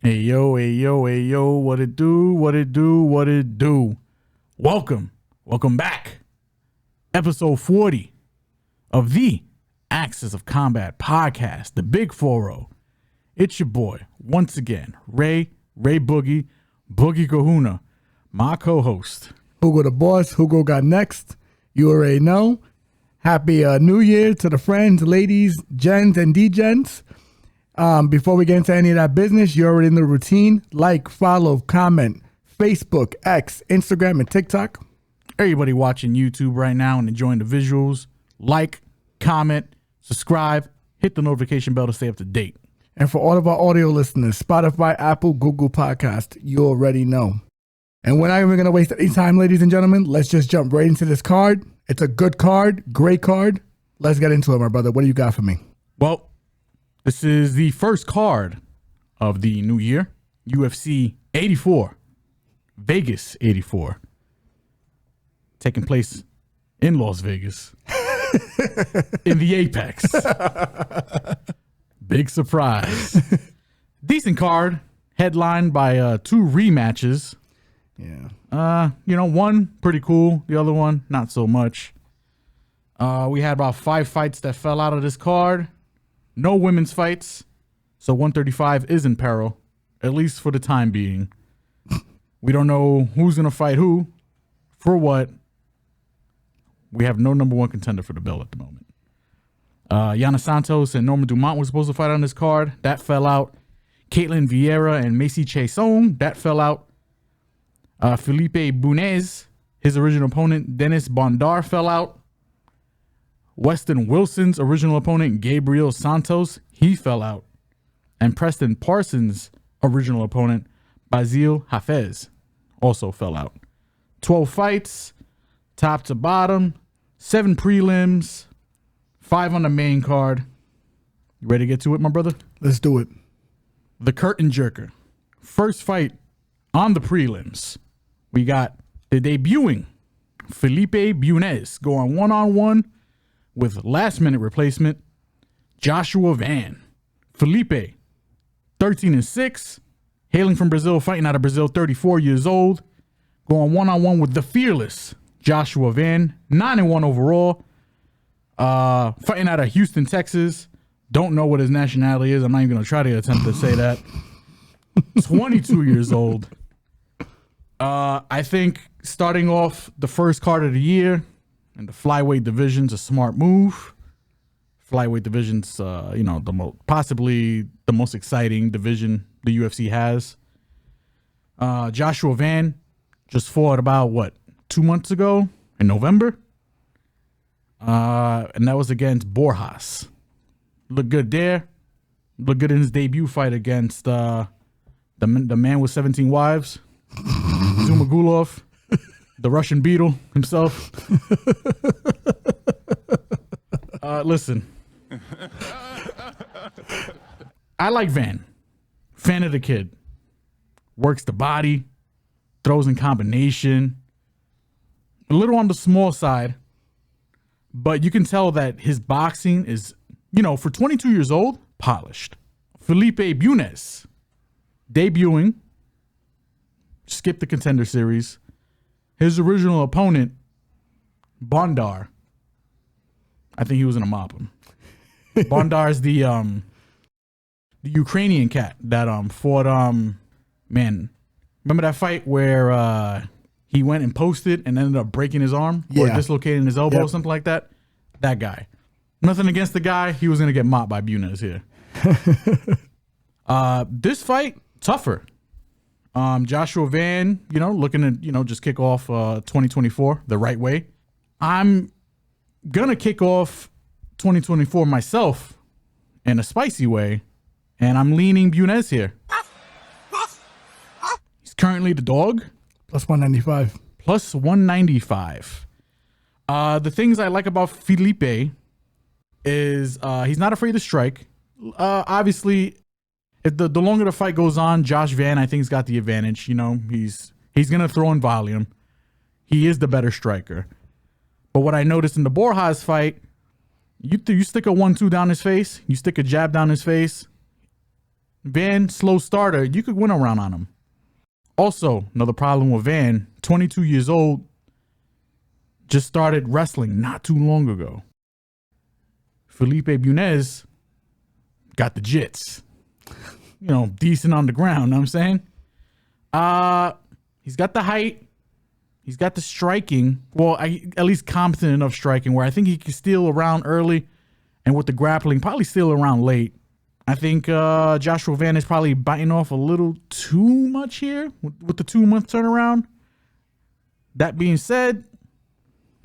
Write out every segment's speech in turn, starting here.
Hey yo, hey yo, hey yo, what it do, what it do, what it do. Welcome back. Episode 40 of the Axis of Combat podcast, the Big 4-0. It's your boy, once again, Ray Boogie Kahuna, my co-host. Hugo the boss, Hugo got next. You already know. Happy New Year to the friends, ladies, gens, and D-gens. Before we get into any of that business, you're already in the routine. Like, follow, comment, Facebook, X, Instagram, and TikTok. Everybody watching YouTube right now and enjoying the visuals, like, comment, subscribe, hit the notification bell to stay up to date. And for all of our audio listeners, Spotify, Apple, Google Podcast, you already know. And we're not even going to waste any time, ladies and gentlemen. Let's just jump right into this card. It's a good card, great card. Let's get into it, my brother. What do you got for me? Well, this is the first card of the new year, UFC 84, Vegas 84, taking place in Las Vegas, in the Apex. Big surprise. Decent card, headlined by two rematches. Yeah. One pretty cool, the other one not so much. We had about 5 fights that fell out of this card. No women's fights, so 135 is in peril, at least for the time being. We don't know who's going to fight who, for what. We have no number one contender for the belt at the moment. Yana Santos and Norma Dumont were supposed to fight on this card. That fell out. Caitlin Vieira and Macy Chiasson, that fell out. Felipe Bunes, his original opponent, Dennis Bondar, fell out. Westin Wilson's original opponent, Gabriel Santos, he fell out. And Preston Parsons' original opponent, Basil Hafez, also fell out. 12 fights, top to bottom, 7 prelims, 5 on the main card. You ready to get to it, my brother? Let's do it. The curtain jerker. First fight on the prelims. We got the debuting Felipe Bunes going one-on-one with last-minute replacement Joshua Van. Felipe, 13-6, hailing from Brazil, fighting out of Brazil, 34 years old, going one-on-one with the fearless Joshua Van, 9-1 overall, fighting out of Houston, Texas. Don't know what his nationality is. I'm not even going to try to attempt to say that. 22 years old. I think starting off the first card of the year in the flyweight division's a smart move. Flyweight division's, possibly the most exciting division the UFC has. Joshua Van just fought about 2 months ago in November, and that was against Borjas. Looked good there. Looked good in his debut fight against the man with 17 wives, Zumagulov, the Russian Beetle himself. Listen, I like Van. Fan of the kid. Works the body, throws in combination. A little on the small side, but you can tell that his boxing is, for 22 years old, polished. Felipe Bunes, debuting, skipped the contender series. His original opponent, Bondar, I think he was going to mop him. Bondar's the Ukrainian cat that fought remember that fight where he went and posted and ended up breaking his arm or dislocating his elbow or something like that? That guy. Nothing against the guy. He was going to get mopped by Bunes here. This fight, tougher. Joshua Van, looking to, just kick off 2024 the right way. I'm going to kick off 2024 myself in a spicy way, and I'm leaning Bunes here. He's currently the dog. Plus 195. Plus 195. The things I like about Felipe is he's not afraid to strike. Obviously, if the longer the fight goes on, Josh Van, I think, has got the advantage. He's going to throw in volume. He is the better striker. But what I noticed in the Borjas fight, you stick a 1-2 down his face, you stick a jab down his face, Van, slow starter. You could win a round on him. Also, another problem with Van, 22 years old, just started wrestling not too long ago. Felipe Bunes got the jits. Decent on the ground, know what I'm saying? He's got the height. He's got the striking. Well, at least competent enough striking where I think he can steal around early, and with the grappling, probably steal around late. I think Joshua Van is probably biting off a little too much here with the 2-month turnaround. That being said,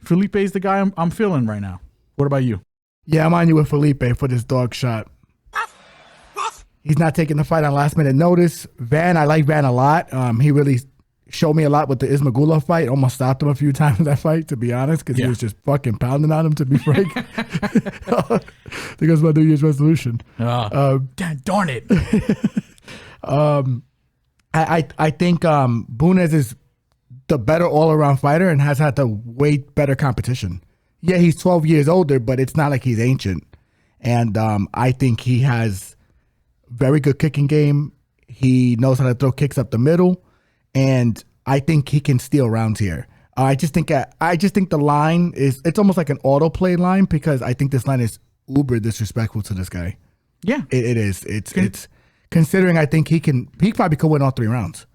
Felipe is the guy I'm feeling right now. What about you? Yeah, I'm on you with Felipe for this dog shot. He's not taking the fight on last minute notice. Van, I like Van a lot. He really showed me a lot with the Ismagulov fight. Almost stopped him a few times in that fight, to be honest, because he was just fucking pounding on him, to be frank. I think that's my New Year's resolution. Darn it. I think Bunes is the better all-around fighter and has had the way better competition. Yeah, he's 12 years older, but it's not like he's ancient. And I think he has very good kicking game. He knows how to throw kicks up the middle, and I think he can steal rounds here. I just think the line it's almost like an autoplay line, because I think this line is uber disrespectful to this guy. Yeah, it is. It's considering I think he probably could win all 3 rounds.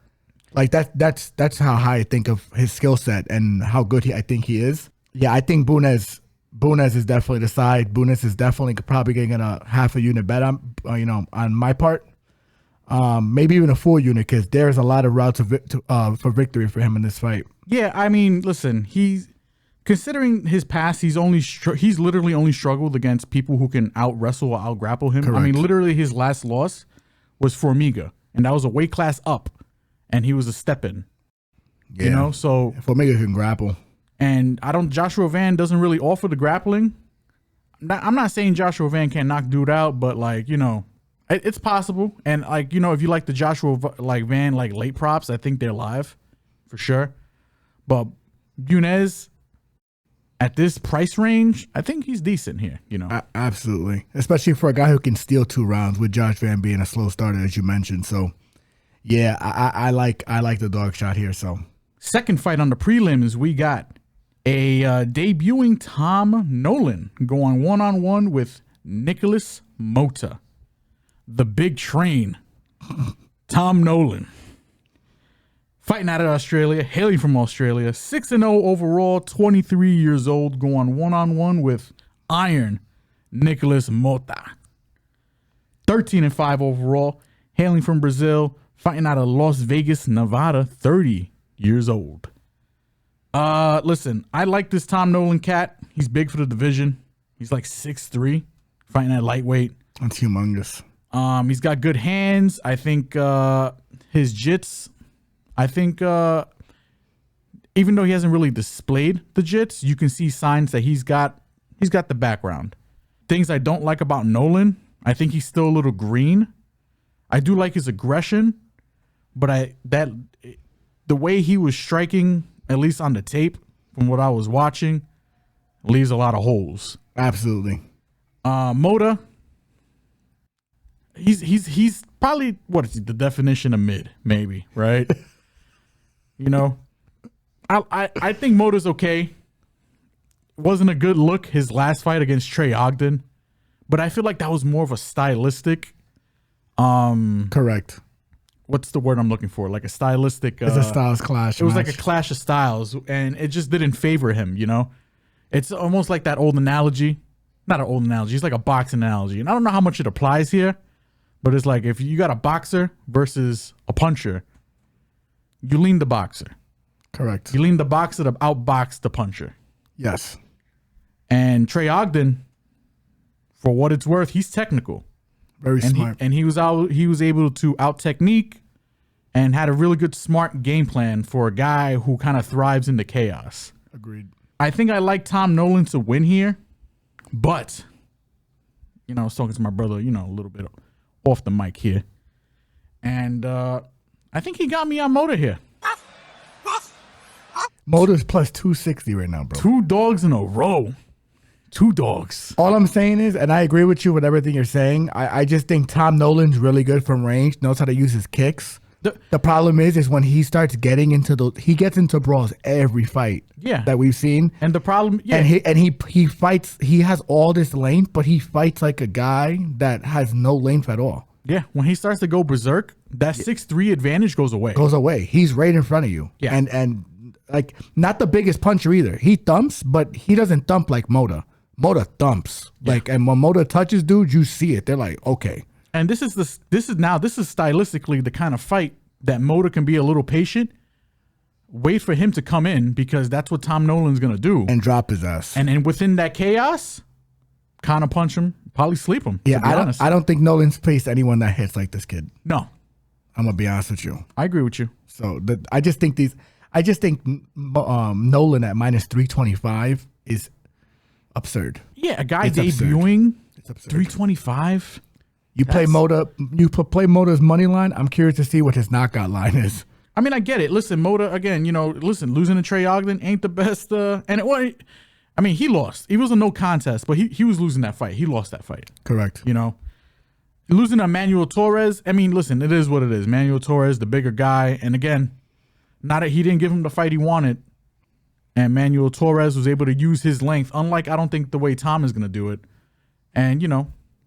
Like that's how high I think of his skill set and how good I think he is. Yeah, I think Bunes is definitely the side. Bunes is definitely probably getting a half a unit bet on my part. Maybe even a full unit, because there's a lot of routes for victory for him in this fight. Yeah, I mean, listen, he's considering his past, he's literally only struggled against people who can out wrestle or out grapple him. Correct. I mean, literally his last loss was Formiga, and that was a weight class up, and he was a step in. Yeah. So Formiga can grapple. And Joshua Van doesn't really offer the grappling. I'm not saying Joshua Van can't knock dude out, but it's possible. And if you like the Joshua Van late props, I think they're live for sure. But Bunes at this price range, I think he's decent here. Absolutely, especially for a guy who can steal 2 rounds, with Josh Van being a slow starter, as you mentioned. So yeah, I like the dog shot here. So second fight on the prelims, we got a debuting Tom Nolan going 1-on-1 with Nikolas Motta. The big train, Tom Nolan. Fighting out of Australia, hailing from Australia, 6-0 overall, 23 years old, going 1-on-1 with Iron Nikolas Motta. 13-5 overall, hailing from Brazil, fighting out of Las Vegas, Nevada, 30 years old. Listen, I like this Tom Nolan cat. He's big for the division. He's like 6'3", fighting at lightweight. That's humongous. He's got good hands. I think his jits, even though he hasn't really displayed the jits, you can see signs that he's got the background. Things I don't like about Nolan, I think he's still a little green. I do like his aggression, but the way he was striking, at least on the tape, from what I was watching, leaves a lot of holes. Absolutely. Motta, he's probably the definition of mid, maybe, right? I think Motta's okay. Wasn't a good look his last fight against Trey Ogden, but I feel like that was more of a stylistic. Correct. What's the word I'm looking for? Like a stylistic. It's a styles clash. It was like a clash of styles, and it just didn't favor him. It's almost like that old analogy. Not an old analogy. It's like a boxing analogy, and I don't know how much it applies here, but it's like if you got a boxer versus a puncher, you lean the boxer. Correct. You lean the boxer to outbox the puncher. Yes. And Trey Ogden, for what it's worth, he's technical. Very smart. He was able to out technique and had a really good smart game plan for a guy who kind of thrives in the chaos. Agreed. I think I like Tom Nolan to win here, but I was talking to my brother, a little bit off the mic here, and I think he got me on Motta here. Motta's plus 260 right now, bro. 2 dogs in a row. Two dogs. All I'm saying is, and I agree with you with everything you're saying, I just think Tom Nolan's really good from range, knows how to use his kicks. The problem is when he starts getting into he gets into brawls every fight that we've seen. And the problem, and he fights, he has all this length, but he fights like a guy that has no length at all. Yeah, when he starts to go berserk, that 6'3" advantage goes away. He's right in front of you. Yeah. And like, not the biggest puncher either. He thumps, but he doesn't thump like Motta. Motta thumps. Yeah. And when Motta touches dudes, you see it. They're like, okay. And this is stylistically the kind of fight that Motta can be a little patient, wait for him to come in, because that's what Tom Nolan's gonna do. And drop his ass. And then within that chaos, kind of punch him, probably sleep him. Yeah, I don't think Nolan's faced anyone that hits like this kid. No. I'm gonna be honest with you. I agree with you. So I just think Nolan at minus 325 is absurd. Yeah, a guy debuting it's absurd. 325. You play Motta's money line. I'm curious to see what his knockout line is. I mean, I get it. Listen, Motta, again, losing to Trey Ogden ain't the best. He lost. It was a no contest, but he was losing that fight. He lost that fight. Correct. Losing to Manuel Torres. I mean, listen, it is what it is. Manuel Torres, the bigger guy. And again, not that he didn't give him the fight he wanted. And Manuel Torres was able to use his length, unlike I don't think the way Tom is going to do it. And,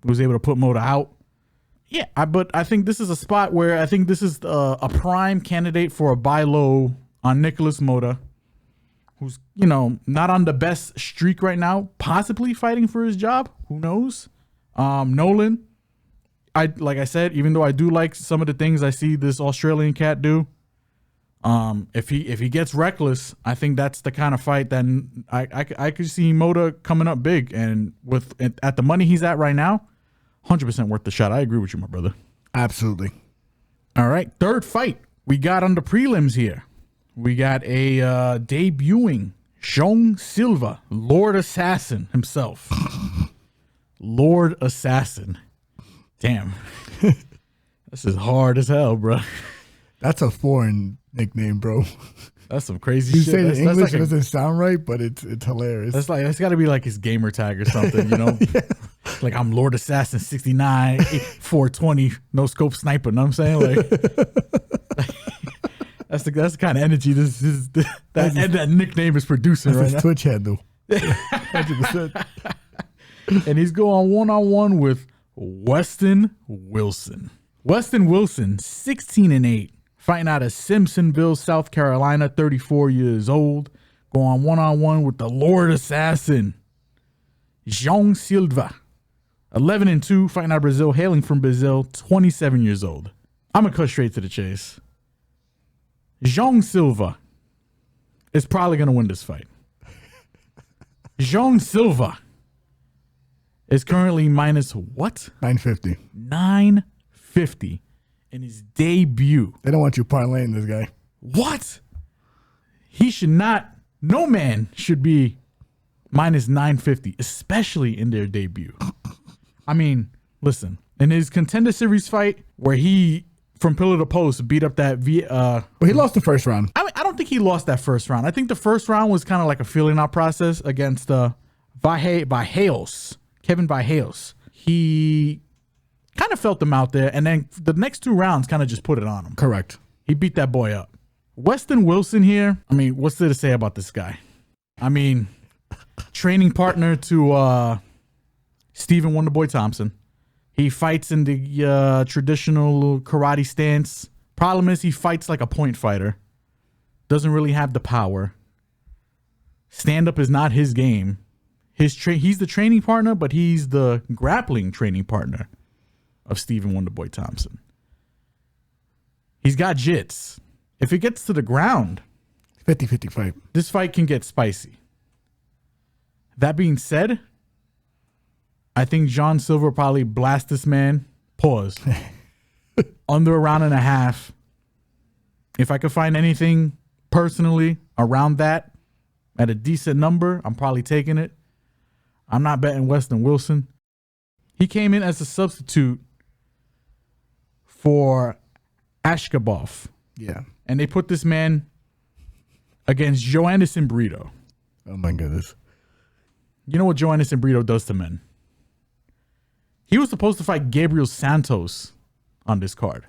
was able to put Motta out. Yeah, but I think this is a spot where I think this is a prime candidate for a buy low on Nikolas Motta, who's, not on the best streak right now, possibly fighting for his job. Who knows? Nolan, like I said, even though I do like some of the things I see this Australian cat do, if he gets reckless, I think that's the kind of fight that I could see Motta coming up big, and at the money he's at right now, 100% worth the shot. I agree with you, my brother. Absolutely. All right, third fight we got on the prelims here. We got a debuting João Silva, Lord Assassin himself. Lord Assassin. Damn. This is hard as hell, bro. That's a foreign nickname, bro. That's some crazy shit. You say it in English, it doesn't sound right, but it's hilarious. That's got to be like his gamer tag or something, Yeah. Like, I'm Lord Assassin 69, 420, no scope sniper. Know what I'm saying? Like, that's the kind of energy that nickname is producing right now. His Twitch handle. 100%. And he's going one-on-one with Westin Wilson. Westin Wilson, 16-8, fighting out of Simpsonville, South Carolina, 34 years old, going one-on-one with the Lord Assassin, João Silva, 11-2, fighting out of Brazil, hailing from Brazil, 27 years old. I'm going to cut straight to the chase. João Silva is probably going to win this fight. João Silva is currently minus what? 950. 950 in his debut. They don't want you parlaying this guy. What? He should not. No man should be minus 950, especially in their debut. I mean, listen, in his Contender Series fight where he, from pillar to post, beat up that but he lost the first round. I don't think he lost that first round. I think the first round was kind of like a feeling out process against Hawes, Kevin Hawes. He kind of felt them out there, and then the next two rounds kind of just put it on him. Correct. He beat that boy up. Westin Wilson here, I mean, what's there to say about this guy? I mean, training partner to Stephen Wonderboy Thompson. He fights in the traditional karate stance. Problem is he fights like a point fighter. Doesn't really have the power. Stand-up is not his game. He's the training partner, but he's the grappling training partner of Stephen Wonderboy Thompson. He's got jits. If it gets to the ground, 50-50 fight. This fight can get spicy. That being said, I think João Silva probably blast this man. Pause. Under a round and a half. If I could find anything personally around that at a decent number, I'm probably taking it. I'm not betting Westin Wilson. He came in as a substitute for Ashkabov. Yeah. And they put this man against Joe Anderson Brito. Oh, my goodness. You know what Joannis and Brito does to men? He was supposed to fight Gabriel Santos on this card.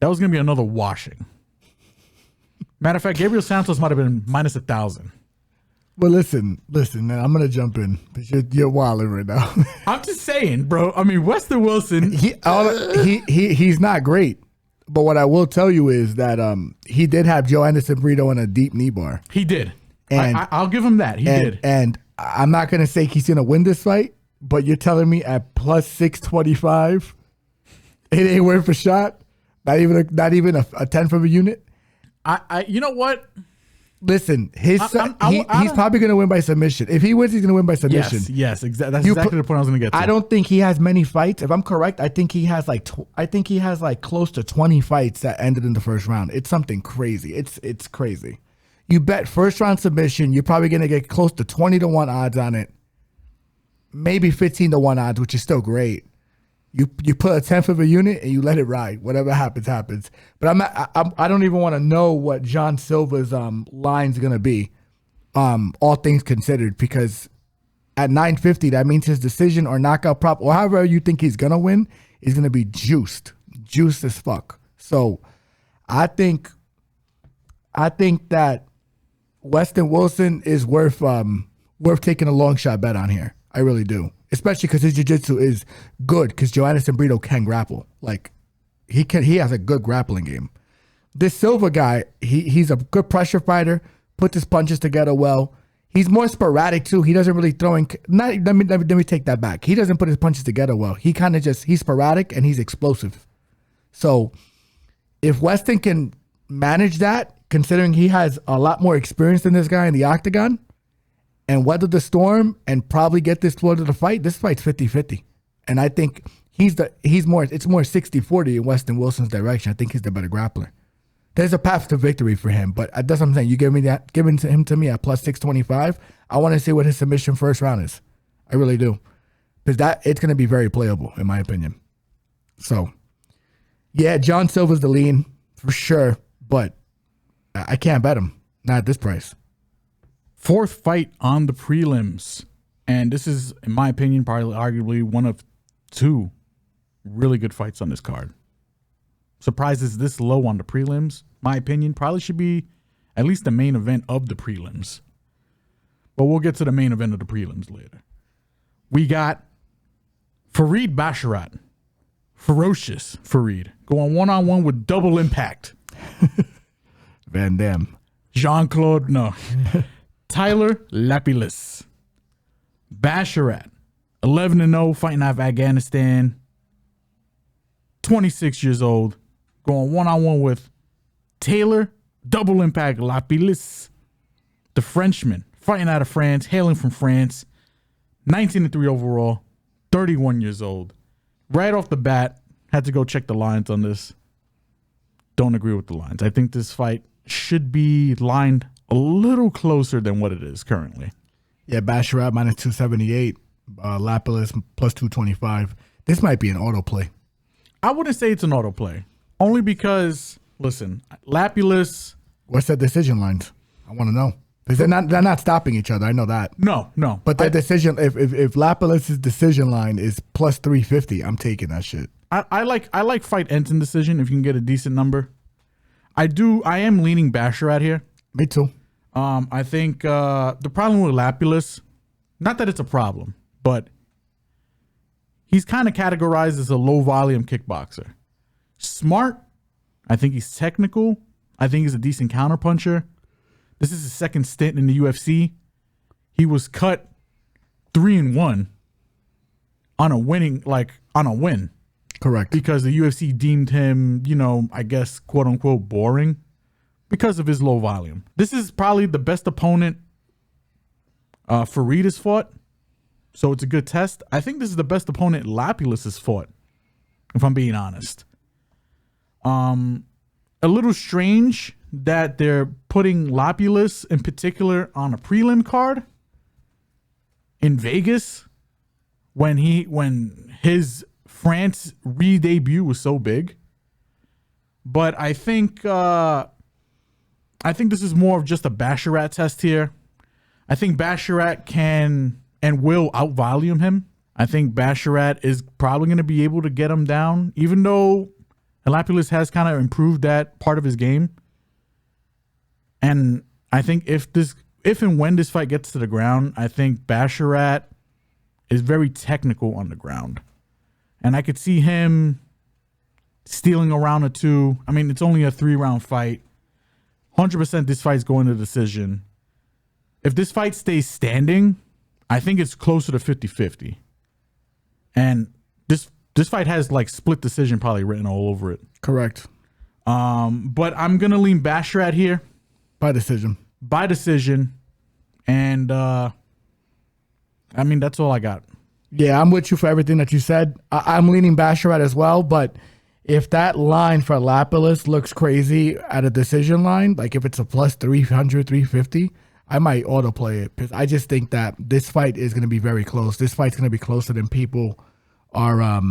That was going to be another washing. Matter of fact, Gabriel Santos might have been minus 1,000. Well, listen, man, I'm going to jump in because you're wilding right now. I'm just saying, bro. I mean, Westin Wilson. He's not great. But what I will tell you is that he did have Joannis and Brito in a deep knee bar. He did. And I'll give him that. He did. And I'm not going to say he's going to win this fight, but you're telling me at plus 625, it ain't worth a shot? Not even a tenth of a unit? You know what? Listen, he's probably going to win by submission. If he wins, he's going to win by submission. Yes, exactly. That's exactly the point I was going to get to. I don't think he has many fights. If I'm correct, I think he has like close to 20 fights that ended in the first round. It's something crazy. It's crazy. You bet first round submission, you're probably going to get close to 20-1 odds on it. Maybe 15-1 odds, which is still great. You put a tenth of a unit and you let it ride. Whatever happens, happens. But I don't even want to know what John Silva's line's gonna be, all things considered, because at 950 that means his decision or knockout prop or however you think he's gonna win is gonna be juiced as fuck. So I think that Westin Wilson is worth taking a long shot bet on here. I really do. Especially because his jiu-jitsu is good because Joannis and Brito can grapple. Like, he has a good grappling game. This Silva guy, he's a good pressure fighter, puts his punches together well. He's more sporadic too. He doesn't really let me take that back. He doesn't put his punches together well. He kind of he's sporadic and he's explosive. So if Westin can manage that, considering he has a lot more experience than this guy in the octagon, and weather the storm and probably get this toward the fight, this fight's 50-50. And I think it's more 60-40 in Westin Wilson's direction. I think he's the better grappler. There's a path to victory for him, but that's what I'm saying. You giving him to me at plus 625, I want to see what his submission first round is. I really do. Because it's going to be very playable, in my opinion. So, yeah, John Silva's the lean, for sure, but I can't bet him. Not at this price. Fourth fight on the prelims. And this is, in my opinion, probably arguably one of two really good fights on this card. Surprised it's this low on the prelims. My opinion, probably should be at least the main event of the prelims. But we'll get to the main event of the prelims later. We got Farid Basharat. Ferocious Farid. Going one-on-one with double impact. Van Damme. Jean-Claude, no. Tyler Lapilus. Basharat, 11-0, fighting out of Afghanistan. 26 years old. Going one-on-one with Taylor, double impact Lapilus. The Frenchman, fighting out of France, hailing from France. 19-3 overall, 31 years old. Right off the bat, had to go check the lines on this. Don't agree with the lines. I think this fight should be lined a little closer than what it is currently. Yeah, Basharat minus 278, Lapilus plus 225. This might be an autoplay. I wouldn't say it's an autoplay. Only because, listen, Lapilus... What's that decision lines? I want to know. Because they're not stopping each other. I know that. No. But that decision, if Lapilus' decision line is plus 350, I'm taking that shit. I like fight ends in decision if you can get a decent number. I am leaning Basharat here. Me too. I think the problem with Lapilus, not that it's a problem, but he's kind of categorized as a low volume kickboxer. Smart. I think he's technical. I think he's a decent counterpuncher. This is his second stint in the UFC. He was cut 3-1 on a win. Correct. Because the UFC deemed him, I guess, quote unquote, boring because of his low volume. This is probably the best opponent Farid has fought. So it's a good test. I think this is the best opponent Lapilus has fought, if I'm being honest. A little strange that they're putting Lapilus in particular on a prelim card in Vegas when his France re-debut was so big. But I think this is more of just a Basharat test here. I think Basharat can and will out-volume him. I think Basharat is probably going to be able to get him down, even though Lapilus has kind of improved that part of his game. And I think if and when this fight gets to the ground, I think Basharat is very technical on the ground. And I could see him stealing a round or two. I mean, it's only a 3-round fight. 100% this fight's going to decision. If this fight stays standing, I think it's closer to 50-50. And this fight has like split decision probably written all over it. Correct. But I'm going to lean Basharat here. By decision. And I mean, that's all I got. Yeah, I'm with you for everything that you said. I'm leaning Basharat as well, but if that line for Lapilus looks crazy at a decision line, like if it's a plus 300, 350, I might autoplay it because I just think that this fight is going to be very close. This fight's going to be closer than people are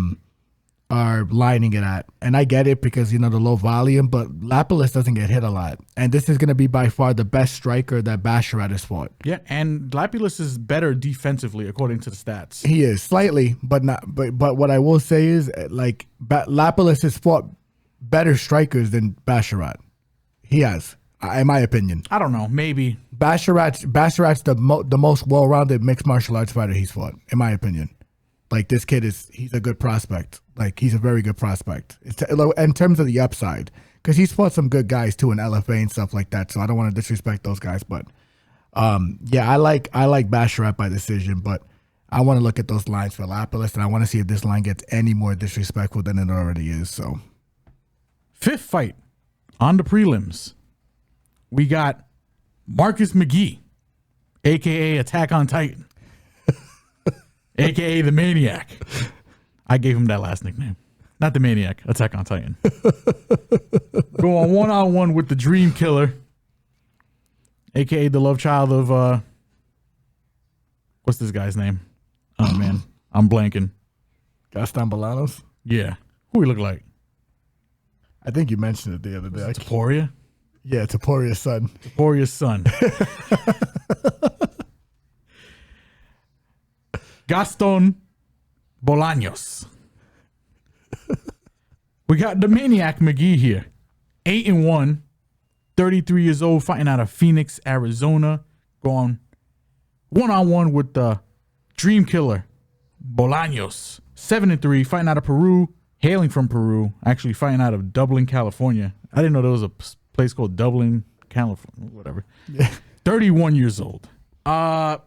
lining it at. And I get it because, the low volume, but Lapilus doesn't get hit a lot. And this is going to be by far the best striker that Basharat has fought. Yeah, and Lapilus is better defensively according to the stats. He is slightly, but not. But what I will say is, like, Lapilus has fought better strikers than Basharat. He has, in my opinion. I don't know, maybe. Basharat's the most well-rounded mixed martial arts fighter he's fought, in my opinion. Like, this kid he's a good prospect. Like, he's a very good prospect in terms of the upside, because he's fought some good guys too in LFA and stuff like that. So I don't want to disrespect those guys, but yeah, I like Basharat by decision, but I want to look at those lines for Lapilus, and I want to see if this line gets any more disrespectful than it already is. So, 5th fight on the prelims, we got Marcus McGhee, aka Attack on Titan. AKA the Maniac. I gave him that last nickname. Not the Maniac, Attack on Titan. Going 1-on-1 with the Dream Killer. AKA the love child of what's this guy's name? Oh man, I'm blanking. Gaston Bolaños? Yeah. Who he look like? I think you mentioned it the other day. Taporia? Yeah, Taporia's son. Taporia's son. Gaston Bolaños. We got the Maniac McGhee here. 8-1, 33 years old, fighting out of Phoenix, Arizona. Going 1-on-1 with the Dream Killer, Bolaños. 7-3, fighting out of Peru, hailing from Peru. Actually fighting out of Dublin, California. I didn't know there was a place called Dublin, California. Whatever. Yeah. 31 years old.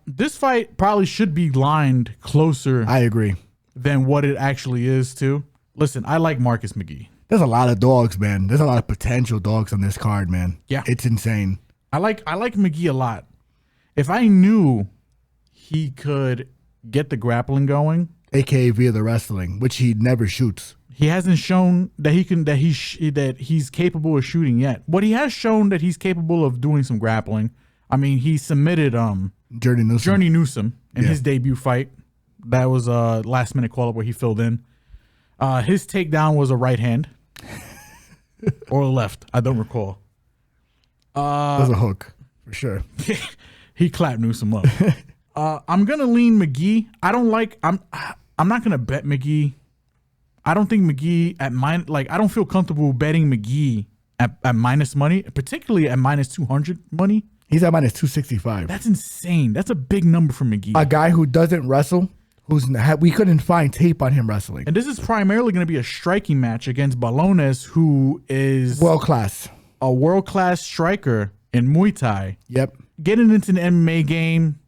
This fight probably should be lined closer. I agree. Than what it actually is too. Listen, I like Marcus McGhee. There's a lot of dogs, man. There's a lot of potential dogs on this card, man. Yeah. It's insane. I like McGhee a lot. If I knew he could get the grappling going, aka via the wrestling, which he never shoots. He hasn't shown that he's capable of shooting yet. But he has shown that he's capable of doing some grappling. I mean, he submitted Journey Newsom in his debut fight. That was a last-minute call-up where he filled in. His takedown was a right hand. Or a left. I don't recall. It was a hook, for sure. He clapped Newsom up. I'm going to lean McGhee. I'm not going to bet McGhee. I don't think McGhee I don't feel comfortable betting McGhee at minus money, particularly at minus 200 money. He's at minus 265. That's insane. That's a big number for McGhee. A guy who doesn't wrestle, we couldn't find tape on him wrestling. And this is primarily going to be a striking match against Bolaños, who is world-class. A world-class striker in Muay Thai. Yep. Getting into the MMA game.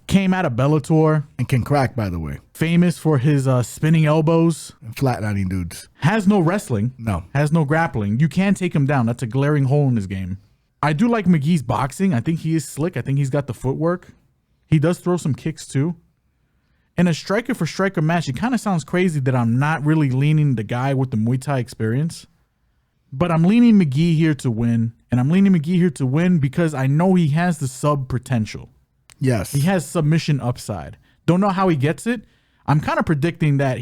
Came out of Bellator. And can crack, by the way. Famous for his spinning elbows. And flatlining dudes. Has no wrestling. No. Has no grappling. You can take him down. That's a glaring hole in his game. I do like McGhee's boxing. I think he is slick. I think he's got the footwork. He does throw some kicks too. In a striker for striker match, it kind of sounds crazy that I'm not really leaning the guy with the Muay Thai experience. But I'm leaning McGhee here to win. And I'm leaning McGhee here to win because I know he has the sub potential. Yes. He has submission upside. Don't know how he gets it. I'm kind of predicting that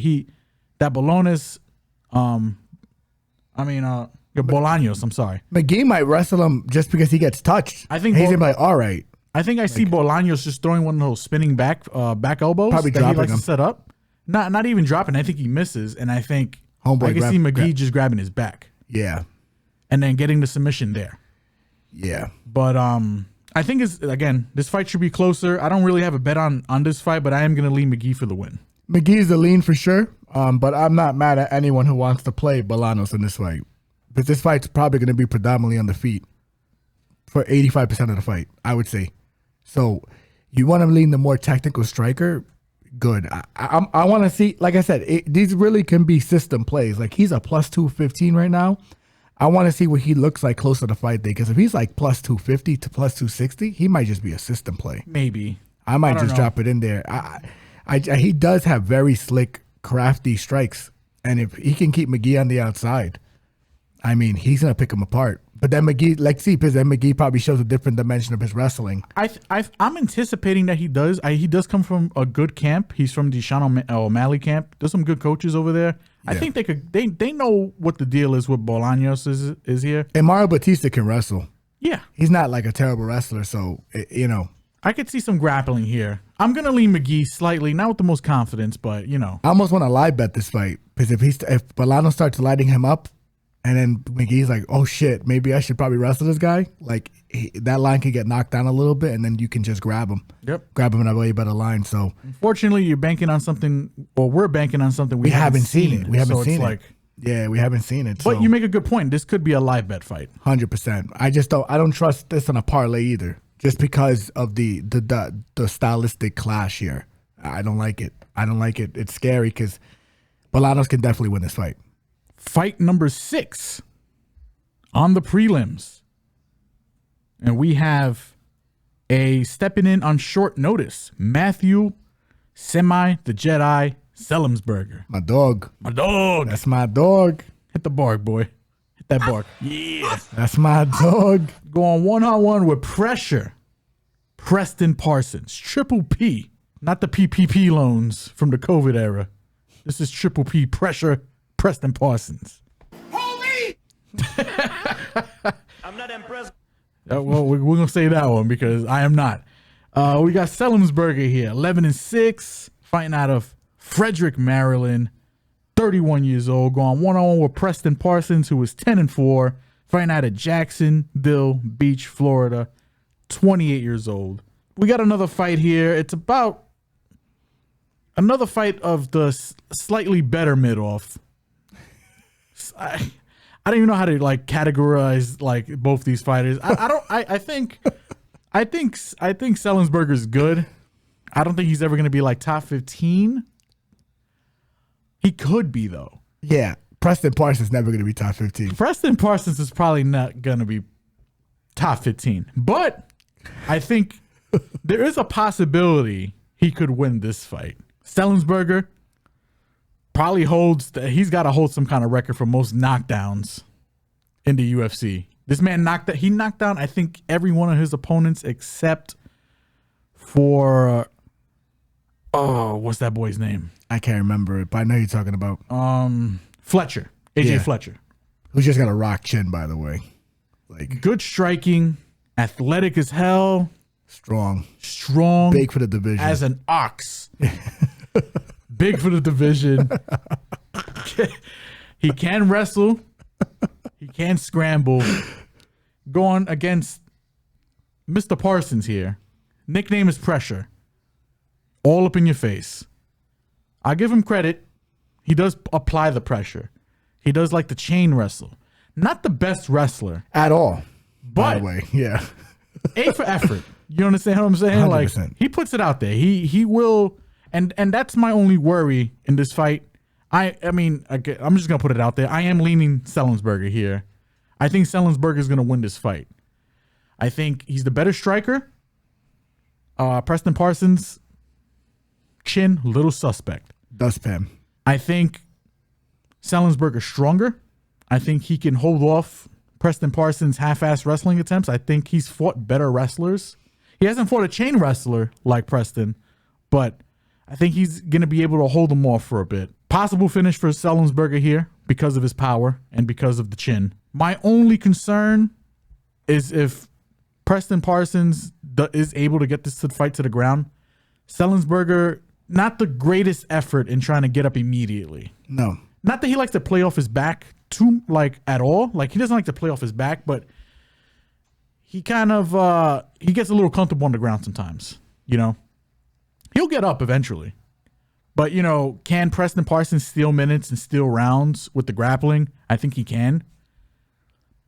Bolaños, Bolaños, I'm sorry. McGhee might wrestle him just because he gets touched. I think he's gonna be like, all right. I think I see Bolaños just throwing one of those spinning back elbows Probably that dropping he likes him. to set up. Not even dropping. I think he misses, and I think Homeboy I can see McGhee just grabbing his back. Yeah. And then getting the submission there. Yeah. But I think this fight should be closer. I don't really have a bet on this fight, but I am going to lean McGhee for the win. McGee's the lean for sure. But I'm not mad at anyone who wants to play Bolaños in this fight. But this fight's probably going to be predominantly on the feet for 85% of the fight, I would say. So you want to lean the more technical striker, good. I want to see, like I said, these really can be system plays. Like he's a plus 215 right now. I want to see what he looks like close to the fight day. Because if he's like plus 250 to plus 260, he might just be a system play. Maybe. I might just drop it in there. He does have very slick, crafty strikes. And if he can keep McGhee on the outside, I mean, he's going to pick him apart. But then McGhee, then McGhee probably shows a different dimension of his wrestling. I'm anticipating that he does. He does come from a good camp. He's from the Sean O'Malley camp. There's some good coaches over there. Yeah. I think they know what the deal is with Bolaños is here. And Mario Bautista can wrestle. Yeah. He's not like a terrible wrestler, so, I could see some grappling here. I'm going to lean McGhee slightly, not with the most confidence, but, I almost want to live bet this fight. Because if Bolaños starts lighting him up, and then McGee's like, oh shit, maybe I should probably wrestle this guy. Like that line could get knocked down a little bit, and then you can just grab him. Yep. Grab him in a way better line. So unfortunately, you're banking on something, or we're banking on something we haven't seen it. We haven't seen it. Yeah, we haven't seen it. But you make a good point. This could be a live bet fight. 100%. I don't trust this on a parlay either, just because of the stylistic clash here. I don't like it. It's scary because Bolaños can definitely win this fight. Fight number 6 on the prelims. And we have a stepping in on short notice, Matthew the Jedi Semelsberger. My dog. That's my dog. Hit the bark, boy. Hit that bark. Yeah. That's my dog. Going one-on-one with pressure. Preston Parsons. Triple P. Not the PPP loans from the COVID era. This is Triple P pressure. Preston Parsons. Holy! I'm not impressed. Well, we're going to say that one because I am not. We got Semelsberger here, 11-6, fighting out of Frederick, Maryland, 31 years old, going one-on-one with Preston Parsons, who is 10-4, fighting out of Jacksonville Beach, Florida, 28 years old. We got another fight here. It's about another fight of the slightly better mid-off. I don't even know how to like categorize like both these fighters. I think Semelsberger's good. I don't think he's ever going to be like top 15. He could be though. Yeah, Preston Parsons never going to be top 15. Preston Parsons is probably not going to be top 15. But I think there is a possibility he could win this fight. Semelsberger probably he's got to hold some kind of record for most knockdowns in the UFC. This man knocked down, I think, every one of his opponents except for, what's that boy's name? I can't remember it, but I know you're talking about. Fletcher. AJ Fletcher. Who's just got a rock chin, by the way. Like good striking, athletic as hell. Strong. Big for the division. As an ox. Big for the division. He can wrestle. He can scramble. Going against Mr. Parsons here. Nickname is Pressure. All up in your face. I give him credit. He does apply the pressure. He does like the chain wrestle. Not the best wrestler. At all. By the way, yeah. A for effort. You understand what I'm saying? 100%. Like he puts it out there. He will, and that's my only worry in this fight. I mean, I'm just gonna put it out there. I am leaning Semelsberger here. I think Semelsberger is gonna win this fight. I think he's the better striker. Preston Parsons, chin, little suspect. Dustpan. I think Semelsberger stronger. I think he can hold off Preston Parsons' half-ass wrestling attempts. I think he's fought better wrestlers. He hasn't fought a chain wrestler like Preston, but I think he's going to be able to hold him off for a bit. Possible finish for Semelsberger here because of his power and because of the chin. My only concern is if Preston Parsons is able to get this fight to the ground. Semelsberger, not the greatest effort in trying to get up immediately. No. Not that he likes to play off his back too, like, at all. Like, he doesn't like to play off his back, but he kind of, he gets a little comfortable on the ground sometimes, you know? He'll get up eventually. But, you know, can Preston Parsons steal minutes and steal rounds with the grappling? I think he can.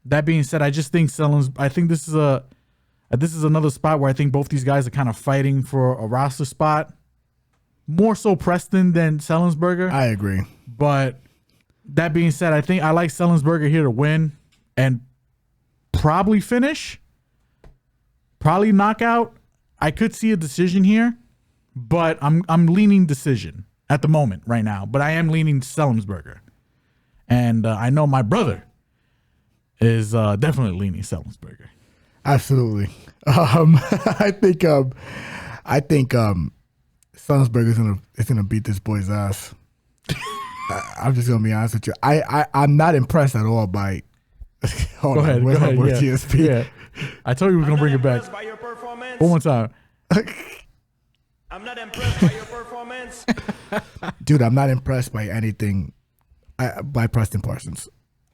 That being said, I just think I think this is another spot where I think both these guys are kind of fighting for a roster spot. More so Preston than Semelsberger. I agree. But that being said, I think I like Semelsberger here to win and probably finish. Probably knockout. I could see a decision here, but I'm leaning decision at the moment right now. But I am leaning Semelsberger. And I know my brother is definitely leaning Semelsberger. Absolutely. I think Semelsberger is gonna beat this boy's ass. I'm just gonna be honest with you. I'm not impressed at all by. Go ahead. Yeah. GSP? Yeah. I told you we were gonna bring it back. One more time. I'm not impressed by your performance. Dude, I'm not impressed by anything by Preston Parsons.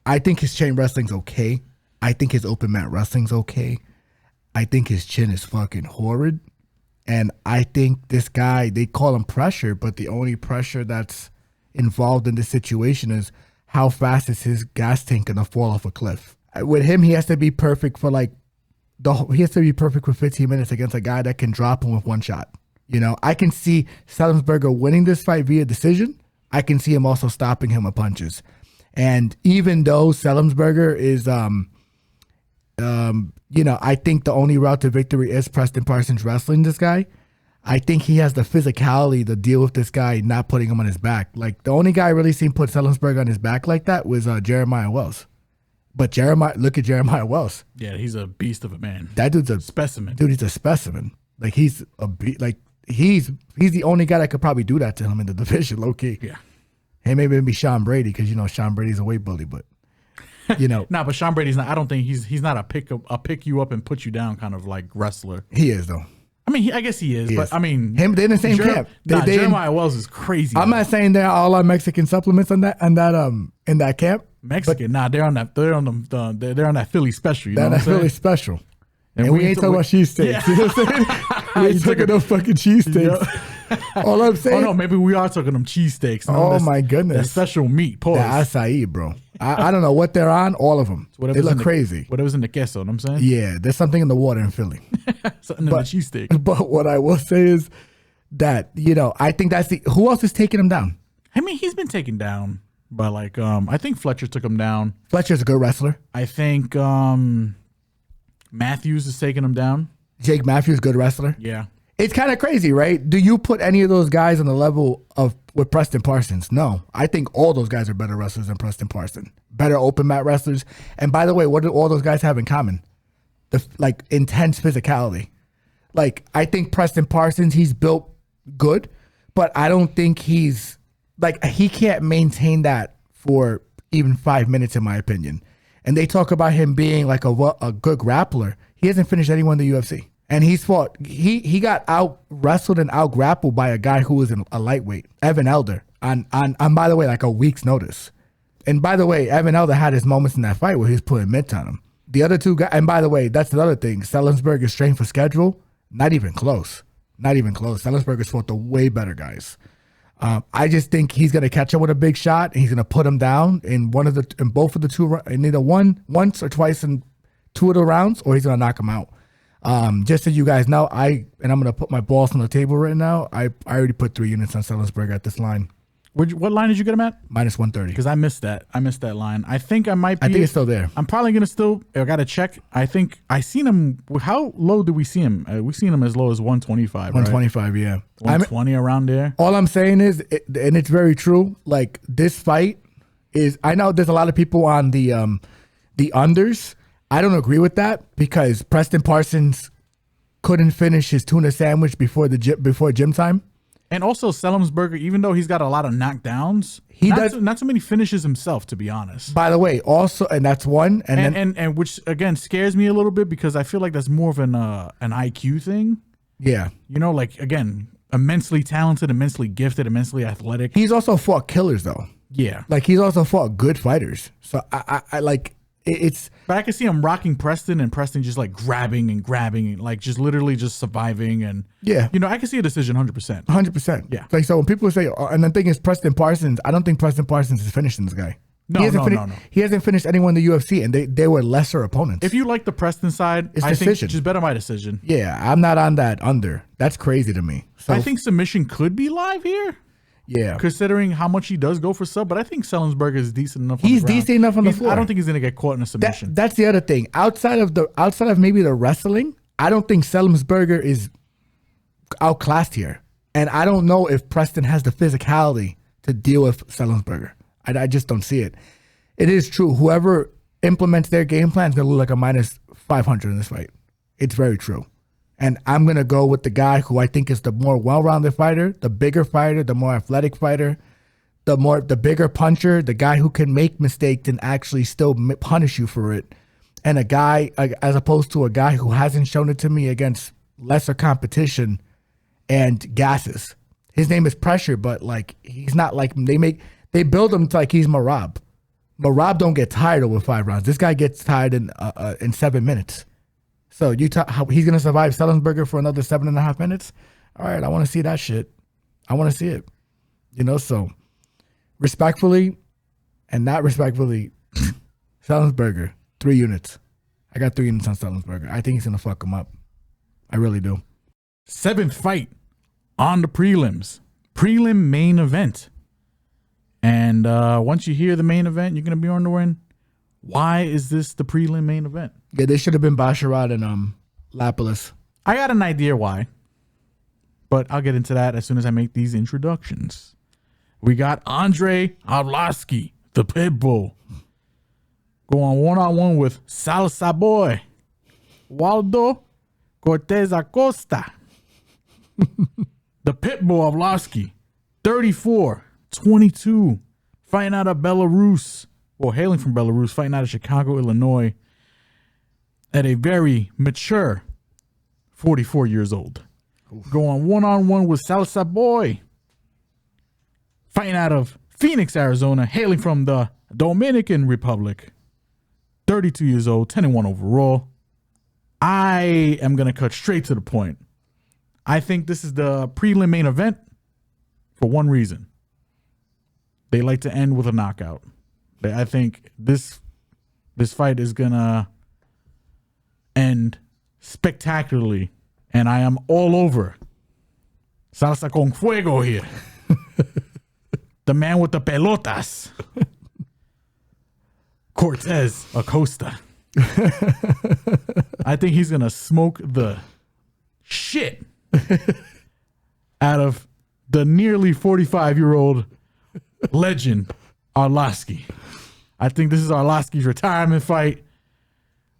I think his chain wrestling's okay. I think his open mat wrestling's okay. I think his chin is fucking horrid. And I think this guy, they call him pressure, but the only pressure that's involved in this situation is how fast is his gas tank gonna fall off a cliff. With him, he has to be perfect for he has to be perfect for 15 minutes against a guy that can drop him with one shot. You know, I can see Semelsberger winning this fight via decision. I can see him also stopping him with punches. And even though Semelsberger is, you know, I think the only route to victory is Preston Parsons wrestling this guy. I think he has the physicality to deal with this guy not putting him on his back. Like, the only guy I really seen put Semelsberger on his back like that was Jeremiah Wells. But look at Jeremiah Wells. Yeah, he's a beast of a man. That dude's a specimen. Dude, he's a specimen. Like, he's the only guy that could probably do that to him in the division, low key. Yeah. Hey, maybe Sean Brady, because you know Sean Brady's a weight bully, but you know. Nah, but Sean Brady's not. I don't think he's not a pick you up and put you down kind of like wrestler. He is though. I mean, I guess he is, but I mean, they're in the same camp. Jeremiah Wells is crazy. I'm not saying they're all on Mexican supplements in that camp. Mexican, they're on that. They're on that Philly special. You know what I'm saying? Philly special. And we ain't talking about cheesesteaks. Yeah. You know what I'm saying? We ain't talking no fucking cheesesteaks. All I'm saying. Oh no, maybe we are talking them cheesesteaks. Oh my goodness, that special meat. Pause. That acai, bro. I don't know what they're on. All of them. They look crazy. Whatever's in the queso. You know what I'm saying? Yeah, there's something in the water in Philly. Something in the cheesesteak. But what I will say is that, you know, I think that's who else is taking him down? I mean, he's been taken down by I think Fletcher took him down. Fletcher's a good wrestler. I think Matthews is taking him down. Jake Matthews, good wrestler. Yeah. It's kind of crazy, right? Do you put any of those guys on the level with Preston Parsons? No. I think all those guys are better wrestlers than Preston Parsons. Better open mat wrestlers. And by the way, what do all those guys have in common? Intense physicality. Like, I think Preston Parsons, he's built good, but I don't think he can't maintain that for even 5 minutes, in my opinion. And they talk about him being like a good grappler. He hasn't finished anyone in the UFC. And he's fought. He got out wrestled and out grappled by a guy who was a lightweight, Evan Elder, on by the way, like a week's notice. And by the way, Evan Elder had his moments in that fight where he was putting mitts on him. The other two guys, and by the way, that's another thing. Semelsberger's strength for schedule, not even close. Not even close. Semelsberger's fought the way better guys. I just think he's gonna catch him with a big shot, and he's gonna put him down in both of the two, in either once or twice in two of the rounds, or he's gonna knock him out. Just so you guys know, I'm gonna put my balls on the table right now. I already put 3 units on Semelsberger at this line. What line did you get him at? -130. Because I missed that. I missed that line. I think I might be. I think it's still there. I'm probably gonna I gotta check. I think I seen him. How low did we see him? We seen him as low as 125. 125, right? Yeah. 120 around there. All I'm saying is, and it's very true. Like, this fight is. I know there's a lot of people on the unders. I don't agree with that because Preston Parsons couldn't finish his tuna sandwich before gym time. And also Semelsberger, even though he's got a lot of knockdowns, not so many finishes himself, to be honest. By the way, also, and that's one, and which again scares me a little bit because I feel like that's more of an IQ thing. Yeah, you know, like again, immensely talented, immensely gifted, immensely athletic. He's also fought killers though. Yeah, like he's also fought good fighters. So I like it's. But I can see him rocking Preston and Preston just like grabbing and like just literally just surviving and yeah, you know, I can see a decision 100%. 100%. Yeah. Like so when people say, and the thing is Preston Parsons, I don't think Preston Parsons is finishing this guy. No. He hasn't finished anyone in the UFC, and they were lesser opponents. If you like the Preston side, it's I decision. think just bet on my decision. Yeah, I'm not on that under. That's crazy to me. So I think submission could be live here. Yeah, considering how much he does go for sub, but I think Semelsberger is decent enough. He's decent enough on the floor. I don't think he's gonna get caught in a submission. That's the other thing. Outside of maybe the wrestling, I don't think Semelsberger is outclassed here, and I don't know if Preston has the physicality to deal with Semelsberger. I just don't see it. It is true. Whoever implements their game plan is gonna look like a minus 500 in this fight. It's very true. And I'm going to go with the guy who I think is the more well-rounded fighter, the bigger fighter, the more athletic fighter, the bigger puncher, the guy who can make mistakes and actually still punish you for it. And a guy, as opposed to a guy who hasn't shown it to me against lesser competition and gasses. His name is Pressure, but like he's not like they build him like he's Marab. Marab don't get tired over 5 rounds. This guy gets tired in 7 minutes. So how he's gonna survive Semelsberger for another 7.5 minutes? All right, I want to see that shit. I want to see it. You know, so respectfully and not respectfully, Semelsberger 3 units. I got 3 units on Semelsberger. I think he's gonna fuck him up. I really do. 7th fight on the prelim main event. And once you hear the main event, you're gonna be wondering, why is this the prelim main event? Yeah, they should have been Basharat and Lapilus. I got an idea why, but I'll get into that as soon as I make these introductions. We got Andrei Arlovski, the Pitbull, going one-on-one with Salsa Boy, Waldo Cortes-Acosta. The Pitbull Arlovski, 34-22, fighting out of Belarus. Well, hailing from Belarus, fighting out of Chicago, Illinois, at a very mature 44 years old. Going one-on-one with Salsa Boy, fighting out of Phoenix, Arizona, hailing from the Dominican Republic, 32 years old, 10-1 overall. I am going to cut straight to the point. I think this is the prelim main event for one reason. They like to end with a knockout. I think this fight is gonna end spectacularly, and I am all over Salsa con Fuego here. The man with the pelotas, Cortes-Acosta. I think he's gonna smoke the shit out of the nearly 45-year-old legend Arlovski. I think this is Arlovski's retirement fight.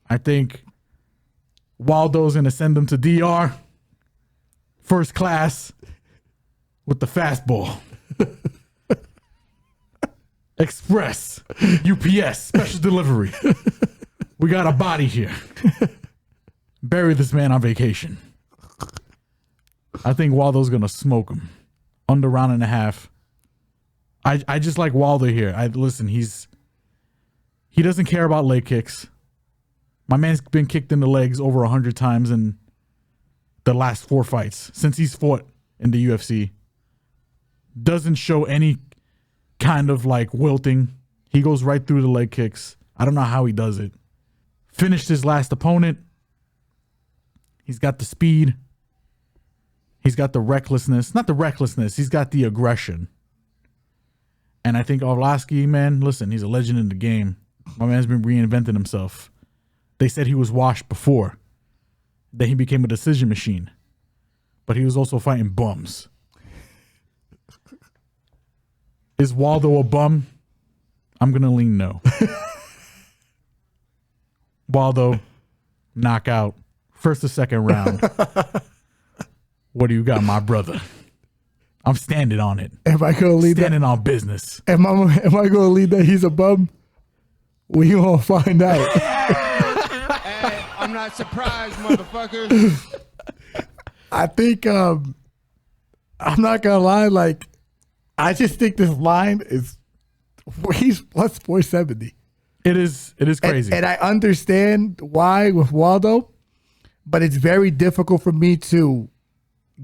I think Waldo's going to send him to DR. First class with the fastball. Express. UPS. Special delivery. We got a body here. Bury this man on vacation. I think Waldo's going to smoke him. Under round and a half. I just like Waldo here. Listen, he doesn't care about leg kicks. My man's been kicked in the legs over 100 times in the last 4 fights since he's fought in the UFC. Doesn't show any kind of like wilting. He goes right through the leg kicks. I don't know how he does it. Finished his last opponent. He's got the speed. He's got the recklessness. Not the recklessness. He's got the aggression. And I think Arlovski, man, listen, he's a legend in the game. My man's been reinventing himself. They said he was washed before. Then he became a decision machine. But he was also fighting bums. Is Waldo a bum? I'm going to lean no. Waldo, knockout. First or second round. What do you got, my brother? I'm standing on it. If I could lead Standing on business. am I going to lead that he's a bum? We gonna find out. Hey, I'm not surprised, motherfucker. I think I'm not gonna lie. Like, I just think this line is he's plus 470. It is crazy. And I understand why with Waldo, but it's very difficult for me to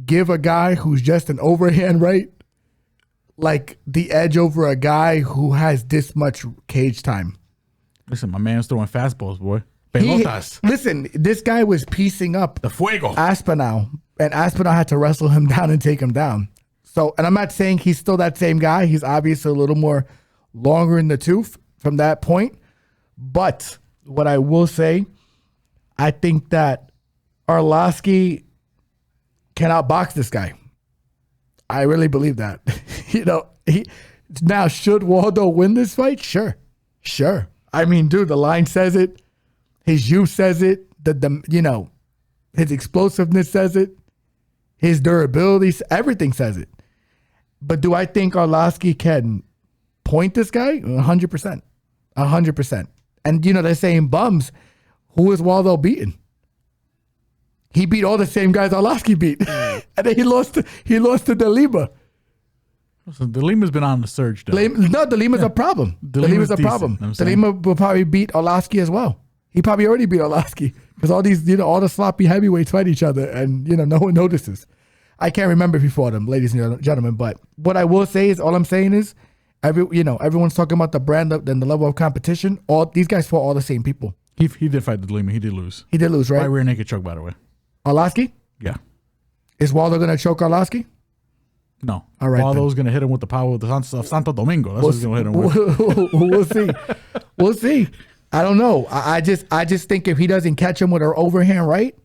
give a guy who's just an overhand right like the edge over a guy who has this much cage time. Listen, my man's throwing fastballs, boy. Pelotas. Listen, this guy was piecing up The fuego. Aspinall, and Aspinall had to wrestle him down and take him down. So, and I'm not saying he's still that same guy. He's obviously a little more longer in the tooth from that point. But what I will say, I think that Arlovski can outbox this guy. I really believe that. Now, should Waldo win this fight? Sure. I mean, dude, the line says it. His youth says it. His explosiveness says it. His durability, everything says it. But do I think Arlovski can point this guy? 100%. 100%. And, they're saying bums. Who is Waldo beating? He beat all the same guys Arlovski beat. And then he lost to De Lima. So De Lima's been on the surge, though. De Lima's a problem. De Lima's a problem. De Lima will probably beat Arlovski as well. He probably already beat Arlovski because all these, all the sloppy heavyweights fight each other, and no one notices. I can't remember if he fought him, ladies and gentlemen. But what I will say is, all I'm saying is, everyone's talking about the brand and the level of competition. All these guys fought all the same people. He did fight De Lima. He did lose. He did lose, right? By rear naked choke, by the way. Arlovski? Yeah. Is Waldo gonna choke Arlovski? No. All right. Waldo's gonna hit him with the power of Santo Domingo. That's what he's gonna hit him with. We'll see. We'll see. I don't know. I just think if he doesn't catch him with an overhand right,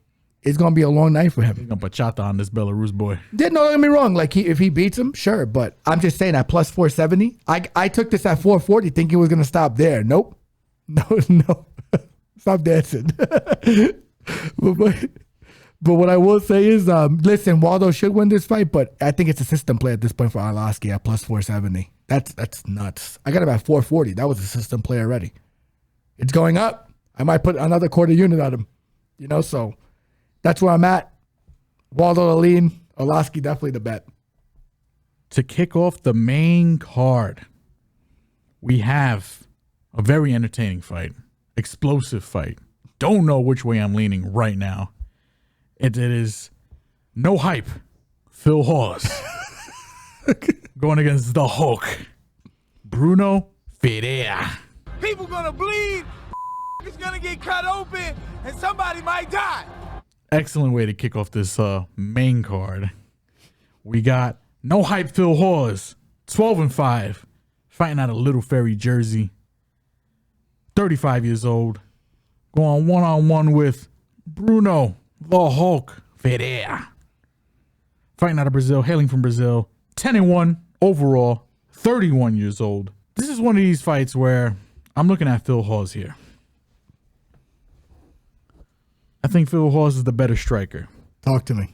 it's gonna be a long night for him. He's gonna bachata on this Belarus boy. No, don't get me wrong. Like if he beats him, sure. But I'm just saying at plus 470. I took this at 440 thinking it was gonna stop there. Nope. No. Stop dancing. But what I will say is, listen, Waldo should win this fight, but I think it's a system play at this point for Arlovski at plus 470. That's nuts. I got him at 440. That was a system play already. It's going up. I might put another quarter unit on him. So that's where I'm at. Waldo the lean, Arlovski definitely the bet. To kick off the main card, we have a very entertaining fight, explosive fight. Don't know which way I'm leaning right now. It is no hype. Phil Hawes going against the Hulk, Brunno Ferreira. People gonna bleed. It's gonna get cut open, and somebody might die. Excellent way to kick off this main card. We got no hype Phil Hawes, 12-5, fighting out of Little Ferry, Jersey. 35 years old, going one-on-one with Brunno the Hulk Ferreira, fighting out of Brazil, hailing from Brazil, 10-1 overall, 31 years old. This is one of these fights where I'm looking at Phil Hawes here. I think Phil Hawes is the better striker. Talk to me.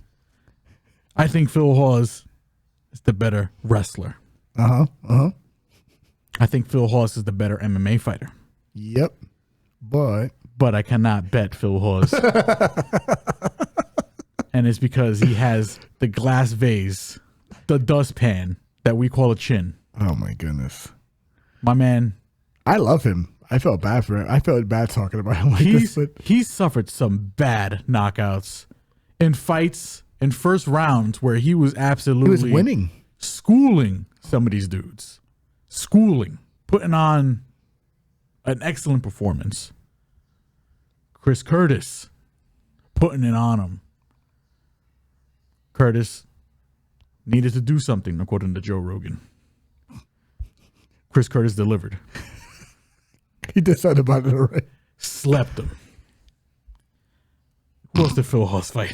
I think Phil Hawes is the better wrestler. Uh-huh. I think Phil Hawes is the better MMA fighter. Yep. But I cannot bet Phil Hawes. And it's because he has the glass vase, the dustpan that we call a chin. Oh, my goodness. My man. I love him. I felt bad for him. I felt bad talking about him like this. But He's suffered some bad knockouts in fights in first rounds where he was absolutely he was winning. Schooling some of these dudes. Putting on an excellent performance. Chris Curtis putting it on him. Curtis needed to do something, according to Joe Rogan. Chris Curtis delivered. He decided about it already. Slept him. Who else did Phil Hawes fight?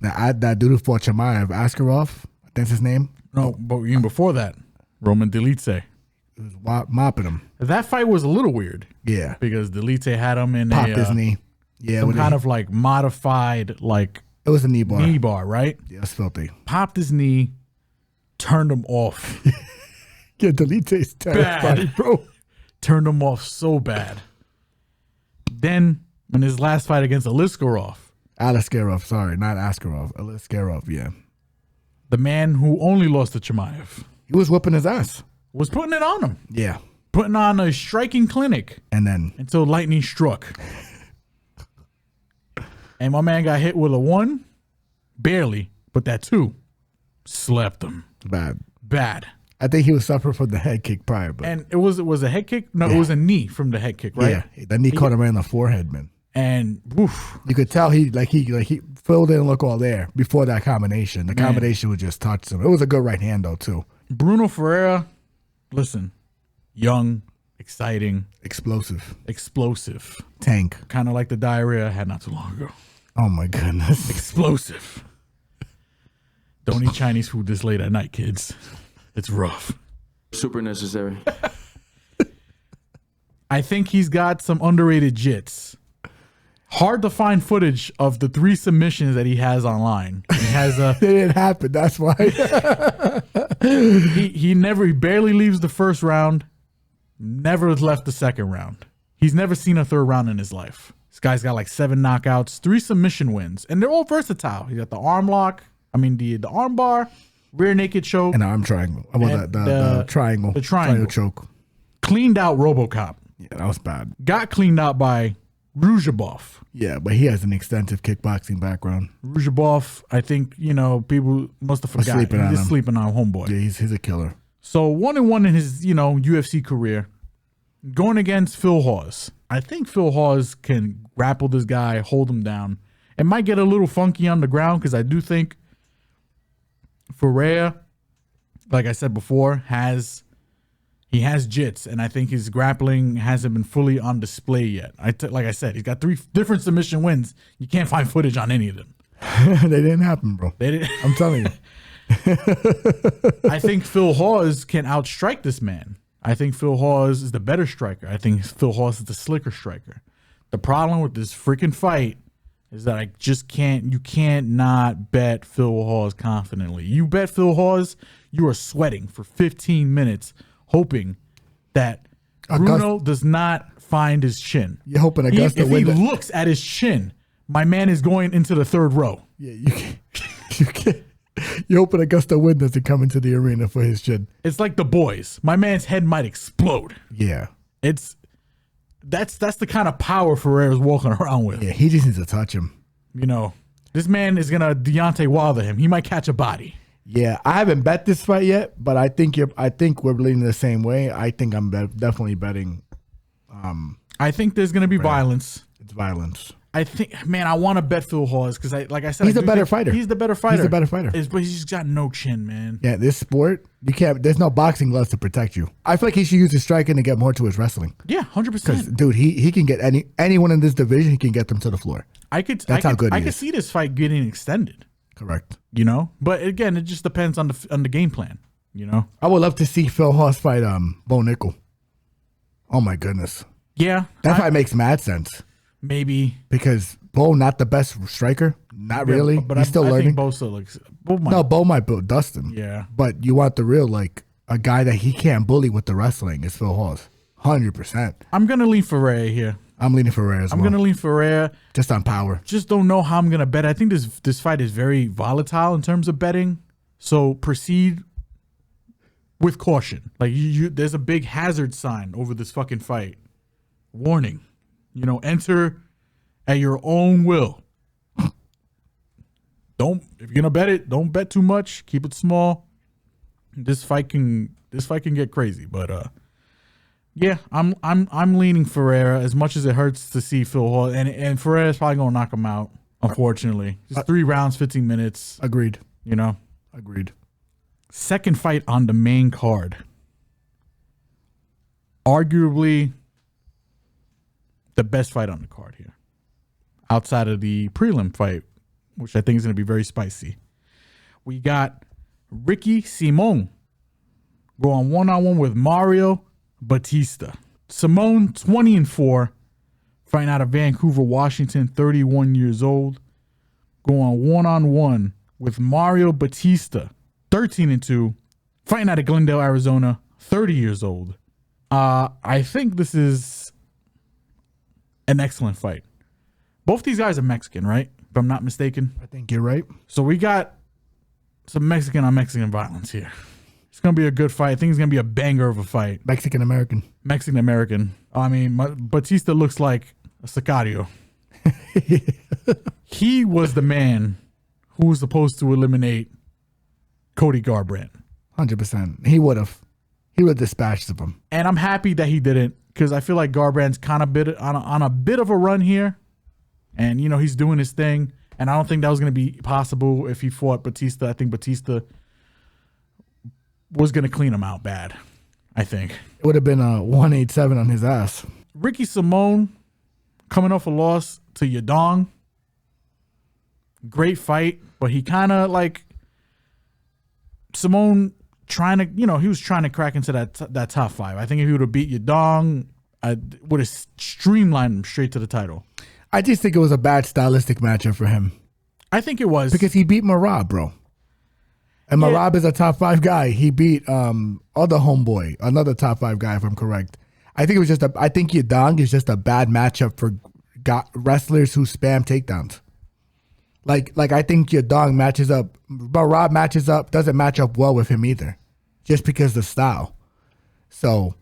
Now, that dude who fought Chimaev, Askarov, I think's his name. No, but even before that, Roman Delice. He was mopping him. That fight was a little weird. Yeah. Because Delice had him in Popped his knee. Yeah. some kind of like modified, like it was a knee bar. knee bar, right? Yeah, it's filthy. Popped his knee. Turned him off. Yeah, delete is terrifying, bro. Turned him off so bad. Then, in his last fight against Aliskerov, sorry, not Askarov. Aliskerov, yeah. the man who only lost to Chimaev, He was whipping his ass. was putting it on him. Yeah. Putting on a striking clinic And then until lightning struck. And my man got hit with a 1, barely, but that 2 slept him. bad. I think he was suffering from the head kick prior, but And it was a head kick? No, it was a knee from the head kick, right? yeah, that knee caught him right in the forehead, man. And woof, You could tell he Phil didn't look all there before that combination. The combination would just touch him. It was a good right hand though too. Brunno Ferreira, listen, young, exciting, Explosive tank, kind of like the diarrhea I had not too long ago. Oh my goodness. Explosive. Don't eat Chinese food this late at night, kids. It's rough. Super necessary. I think he's got some underrated jits. Hard to find footage of the 3 submissions that he has online. He has a. It didn't happen. That's why. he barely leaves the first round. Never left the second round. He's never seen a third round in his life. This guy's got like 7 knockouts, 3 submission wins, and they're all versatile. He got the arm lock. I mean the arm bar, rear naked choke, and arm triangle. I want the triangle. The triangle choke. Cleaned out RoboCop. Yeah, that was bad. Got cleaned out by Ruzhabov. Yeah, but he has an extensive kickboxing background. Ruzhabov, I think, people must have forgotten. He's just sleeping on homeboy. Yeah, he's a killer. So 1-1 in his, UFC career. Going against Phil Hawes. I think Phil Hawes can grapple this guy, hold him down. It might get a little funky on the ground because I do think Ferreira, like I said before, has jits, and I think his grappling hasn't been fully on display yet. Like I said, he's got 3 different submission wins. You can't find footage on any of them. They didn't happen, bro. They didn't. I'm telling you. I think Phil Hawes can outstrike this man. I think Phil Hawes is the better striker. I think Phil Hawes is the slicker striker. The problem with this freaking fight is that you can't not bet Phil Hawes confidently. You bet Phil Hawes, you are sweating for 15 minutes hoping that Brunno does not find his chin. You're hoping Augusta If he looks at his chin, my man is going into the 3rd row. Yeah, you can't. You're hoping Augusta Win doesn't come into the arena for his chin. It's like the boys. My man's head might explode. Yeah. That's the kind of power Ferreira's walking around with. Yeah, he just needs to touch him. This man is gonna Deontay Wilder him. He might catch a body. Yeah, I haven't bet this fight yet, but I think we're leaning the same way. I think I'm definitely betting. I think there's gonna be violence. It's violence. I think, man, I want to bet Phil Hawes because, like I said, he's a better fighter. He's the better fighter. He's the better fighter. But he's just got no chin, man. Yeah, this sport, you can't. There's no boxing gloves to protect you. I feel like he should use his striking to get more to his wrestling. Yeah, 100%. Because, dude, he can get anyone in this division. He can get them to the floor. I could see this fight getting extended. Correct. But again, it just depends on the game plan. I would love to see Phil Hawes fight Bo Nickel. Oh my goodness. Yeah, that fight makes mad sense. Maybe because Bo not the best striker, not really. But he's still learning. I think Bo still looks. Bo might dust him. Yeah, but you want the real a guy that he can't bully with the wrestling is Phil Hawes, 100%. I'm gonna lean Ferreira here. I'm leaning Ferreira as well. I'm gonna lean Ferreira just on power. Just don't know how I'm gonna bet. I think this fight is very volatile in terms of betting. So proceed with caution. There's a big hazard sign over this fucking fight. Warning. Enter at your own will. If you're gonna bet it, don't bet too much. Keep it small. This fight can get crazy, but yeah, I'm leaning Ferreira as much as it hurts to see Phil Hawes, and Ferreira's probably gonna knock him out. Unfortunately, just 3 rounds, 15 minutes. Agreed. Agreed. Second fight on the main card. Arguably the best fight on the card here, outside of the prelim fight, which I think is going to be very spicy. We got Ricky Simón going 1-on-1 with Mario Bautista. Simón, 20-4, fighting out of Vancouver, Washington, 31 years old, going 1-on-1 with Mario Bautista, 13-2, fighting out of Glendale, Arizona, 30 years old. I think this is an excellent fight. Both these guys are Mexican, right? If I'm not mistaken. I think you're right. So we got some Mexican on Mexican violence here. It's going to be a good fight. I think it's going to be a banger of a fight. Mexican-American. Mexican-American. I mean, Bautista looks like a sicario. He was the man who was supposed to eliminate Cody Garbrandt. 100%. He would have. He would have dispatched of him. And I'm happy that he didn't, because I feel like Garbrandt's kind of on a bit of a run here. And, you know, he's doing his thing. And I don't think that was going to be possible if he fought Bautista. I think Bautista was going to clean him out bad, I think. It would have been a 187 on his ass. Ricky Simón coming off a loss to Yadong. Great fight, but he kind of like Simón trying to, you know, he was trying to crack into that top five. I think if he would have beat Yadong, I would have streamlined him straight to the title. I just think it was a bad stylistic matchup for him. I think it was. Because he beat Merab, bro. And Merab is a top 5 guy. He beat other homeboy, another top 5 guy, if I'm correct. I think it was just I think Yadong is just a bad matchup for wrestlers who spam takedowns. Like I think Yadong matches up, Merab doesn't match up well with him either, just because of the style. So,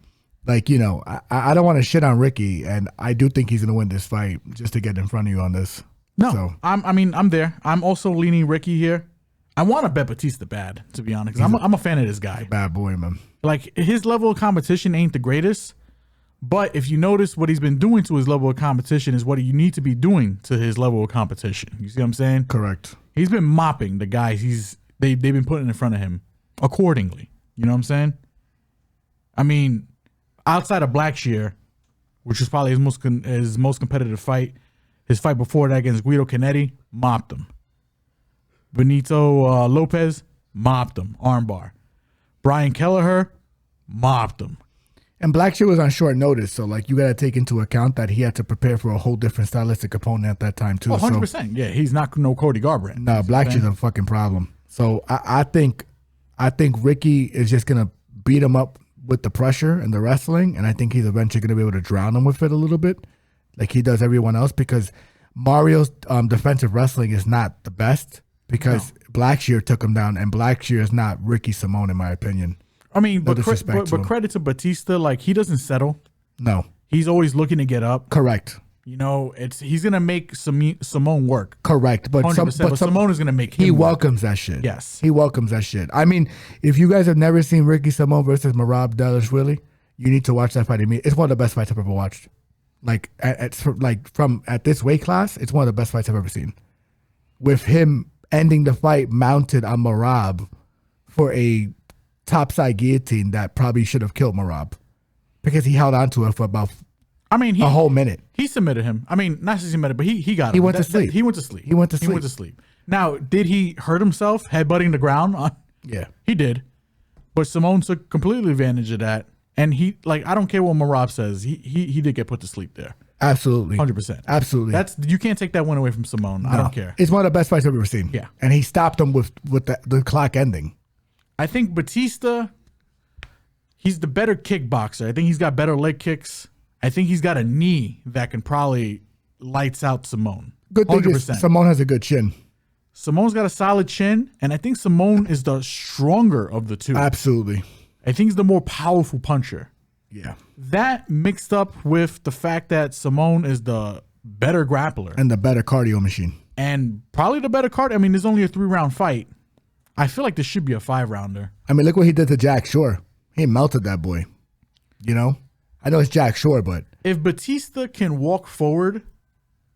like, you know, I don't want to shit on Ricky, and I do think he's going to win this fight just to get in front of you on this. No, so, I'm there. I'm also leaning Ricky here. I want to bet Bautista bad, to be honest, because I'm a fan of this guy. Bad boy, man. Like, his level of competition ain't the greatest, but if you notice what he's been doing to his level of competition is what you need to be doing to his level of competition. You see what I'm saying? Correct. He's been mopping the guys they've been putting in front of him accordingly. You know what I'm saying? I mean, outside of Blackshear, which was probably his most competitive fight, his fight before that against Guido Canetti, mopped him. Benito Lopez, mopped him, armbar. Brian Kelleher, mopped him. And Blackshear was on short notice, so like you got to take into account that he had to prepare for a whole different stylistic opponent at that time too. 100%. So, yeah, he's not no Cody Garbrandt. No, Blackshear's a fucking problem. So I think Ricky is just gonna beat him up with the pressure and the wrestling, and I think he's eventually gonna be able to drown him with it a little bit, like he does everyone else. Because Mario's defensive wrestling is not the best, because Blackshear took him down, and Blackshear is not Ricky Simón in my opinion. I mean, No but credit to Bautista, like, he doesn't settle. No. He's always looking to get up. Correct. You know, he's gonna make Simón work. Correct. But 100%, but Simón is gonna make him He work. welcomes that shit. Yes. He welcomes that shit. I mean, if you guys have never seen Ricky Simón versus Merab Dvalishvili, you need to watch that fight. It's one of the best fights I've ever watched. Like at this weight class, it's one of the best fights I've ever seen. With him ending the fight mounted on Merab for a topside guillotine that probably should have killed Merab, because he held on to it for about a whole minute. He submitted him. I mean, not just submitted, but he got him. He went to sleep. He went to sleep. He went to sleep. Now, did he hurt himself headbutting the ground? Yeah. He did. But Simón took completely advantage of that. And he, like, I don't care what Merab says. He did get put to sleep there. Absolutely. 100%. Absolutely. You can't take that one away from Simón. I don't care. It's one of the best fights I've ever seen. Yeah. And he stopped him with the clock ending. I think Bautista, he's the better kickboxer. I think he's got better leg kicks. I think he's got a knee that can probably lights out Simón. Good thing is Simón has a good chin. Simón's got a solid chin, and I think Simón is the stronger of the two. Absolutely. I think he's the more powerful puncher. Yeah. That mixed up with the fact that Simón is the better grappler. And the better cardio machine. And probably the better card. I mean, there's only a 3-round fight. I feel like this should be a 5-rounder. I mean, look what he did to Jack Shore. He melted that boy. You know? I know it's Jack Shore, but if Bautista can walk forward,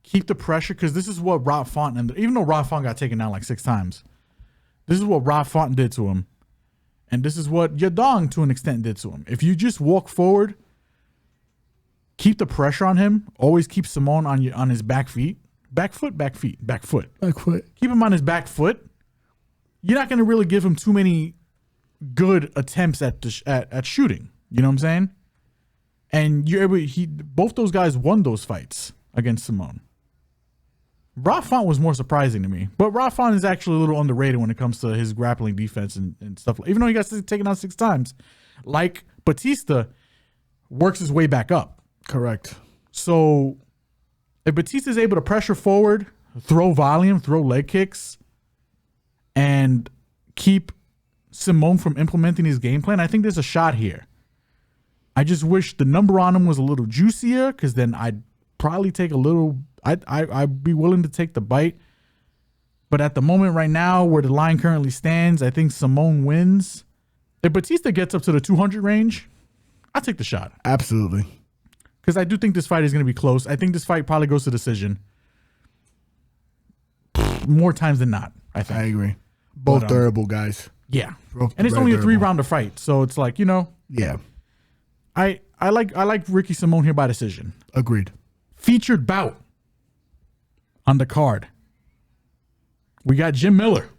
keep the pressure, because this is what Rob Font, even though Rob Font got taken down like 6 times, this is what Rob Font did to him. And this is what Yadong, to an extent, did to him. If you just walk forward, keep the pressure on him, always keep Simón on his back foot. Back foot. Keep him on his back foot. You're not going to really give him too many good attempts at shooting. You know what I'm saying? And both those guys won those fights against Simón. Rafont was more surprising to me, but Rafont is actually a little underrated when it comes to his grappling defense and stuff. Even though he got taken out 6 times, like Bautista works his way back up. Correct. So if Bautista is able to pressure forward, throw volume, throw leg kicks, and keep Simón from implementing his game plan, I think there's a shot here. I just wish the number on him was a little juicier, because then I'd probably take a little. I'd be willing to take the bite. But at the moment right now, where the line currently stands, I think Simón wins. If Bautista gets up to the 200 range, I'll take the shot. Absolutely. Because I do think this fight is going to be close. I think this fight probably goes to decision. More times than not, I think. I agree. Both durable guys. Yeah. Both and it's very only a durable. 3-rounder fight. So it's like, Yeah. I like Ricky Simón here by decision. Agreed. Featured bout on the card. We got Jim Miller,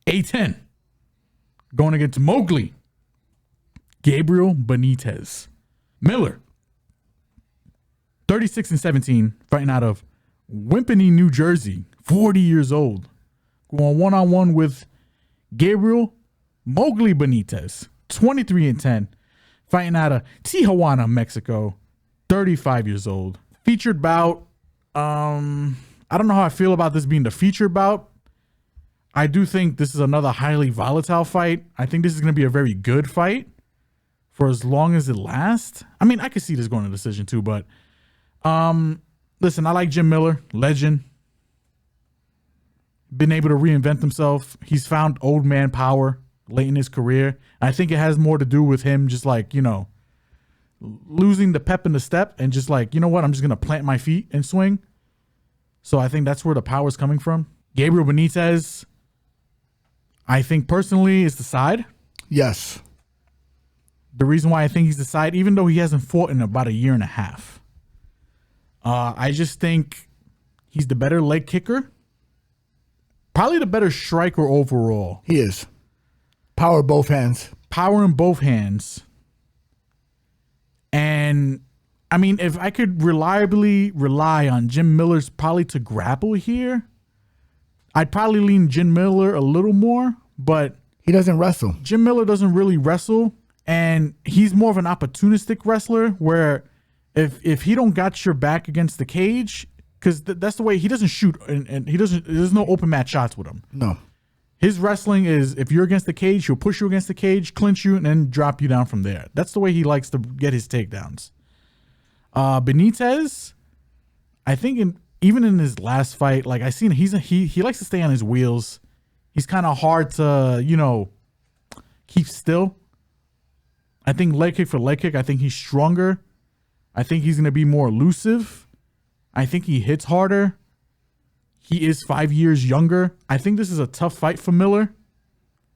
A10, going against Mowgli, Gabriel Benítez. Miller, 36-17, fighting out of Wimpany, New Jersey, 40 years old, going one-on-one with Gabriel Mowgli Benítez, 23-10, fighting out of Tijuana, Mexico, 35 years old. Featured bout. I don't know how I feel about this being the featured bout. I do think this is another highly volatile fight. I think this is going to be a very good fight for as long as it lasts. I mean, I could see this going to decision too, but listen, I like Jim Miller, legend. Been able to reinvent himself. He's found old man power late in his career. I think it has more to do with him just like, losing the pep in the step and just like, you know what, I'm just going to plant my feet and swing. So I think that's where the power is coming from. Gabriel Benítez, I think personally is the side. Yes. The reason why I think he's the side, even though he hasn't fought in about 1.5 years. I just think he's the better leg kicker. Probably the better striker overall. He is. Power both hands. Power in both hands. And I mean, if I could reliably rely on Jim Miller's probably to grapple here, I'd probably lean Jim Miller a little more, but he doesn't wrestle. Jim Miller doesn't really wrestle, and he's more of an opportunistic wrestler where if he don't got your back against the cage, because that's the way he doesn't shoot, and there's no open mat shots with him. No. His wrestling is if you're against the cage, he'll push you against the cage, clinch you, and then drop you down from there. That's the way he likes to get his takedowns. Benítez, I think even in his last fight, like I seen, he likes to stay on his wheels. He's kind of hard to keep still. I think leg kick for leg kick, I think he's stronger. I think he's gonna be more elusive. I think he hits harder. He is 5 years younger. I think this is a tough fight for Miller,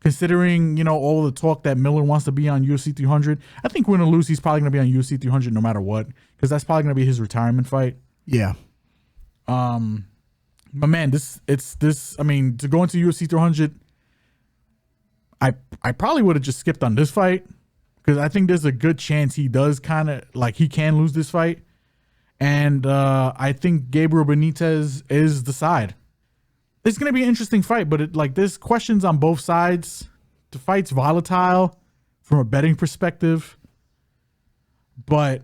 considering, all the talk that Miller wants to be on UFC 300. I think win or lose, he's probably going to be on UFC 300 no matter what, because that's probably going to be his retirement fight. Yeah. But man, I mean, to go into UFC 300, I probably would have just skipped on this fight, because I think there's a good chance he does he can lose this fight. And I think Gabriel Benítez is the side. It's going to be an interesting fight, but there's questions on both sides. The fight's volatile from a betting perspective. But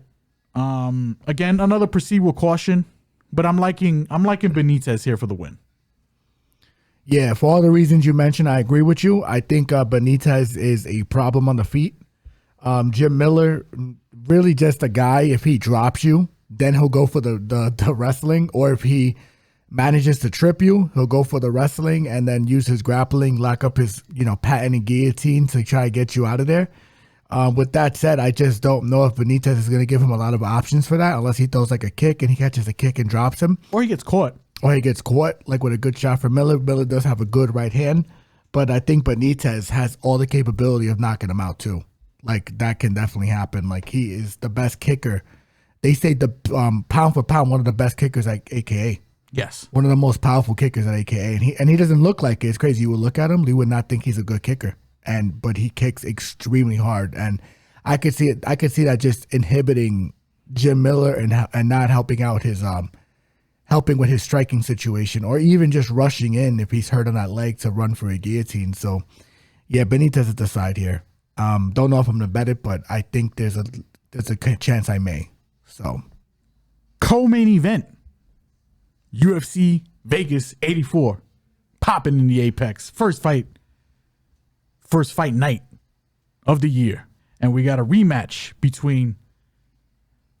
again, another proceed with caution. But I'm liking Benítez here for the win. Yeah, for all the reasons you mentioned, I agree with you. I think Benítez is a problem on the feet. Jim Miller, really just a guy, if he drops you, then he'll go for the wrestling, or if he manages to trip you, he'll go for the wrestling and then use his grappling, lock up his, patent and guillotine to try to get you out of there. With that said, I just don't know if Benítez is going to give him a lot of options for that, unless he throws like a kick and he catches a kick and drops him. Or he gets caught. Like with a good shot from Miller. Miller does have a good right hand, but I think Benítez has all the capability of knocking him out too. Like, that can definitely happen. Like, he is the best kicker. They say the pound for pound, one of the best kickers at AKA. Yes. One of the most powerful kickers at AKA. And he doesn't look like it. It's crazy. You would look at him, you would not think he's a good kicker. But he kicks extremely hard. And I could see it. I could see that just inhibiting Jim Miller and not helping out his helping with his striking situation, or even just rushing in if he's hurt on that leg to run for a guillotine. So, yeah, Benítez is the side here. Don't know if I'm gonna bet it, but I think there's a chance I may. So, Co-main event, UFC Vegas 84, popping in the Apex. First fight night of the year. And we got a rematch between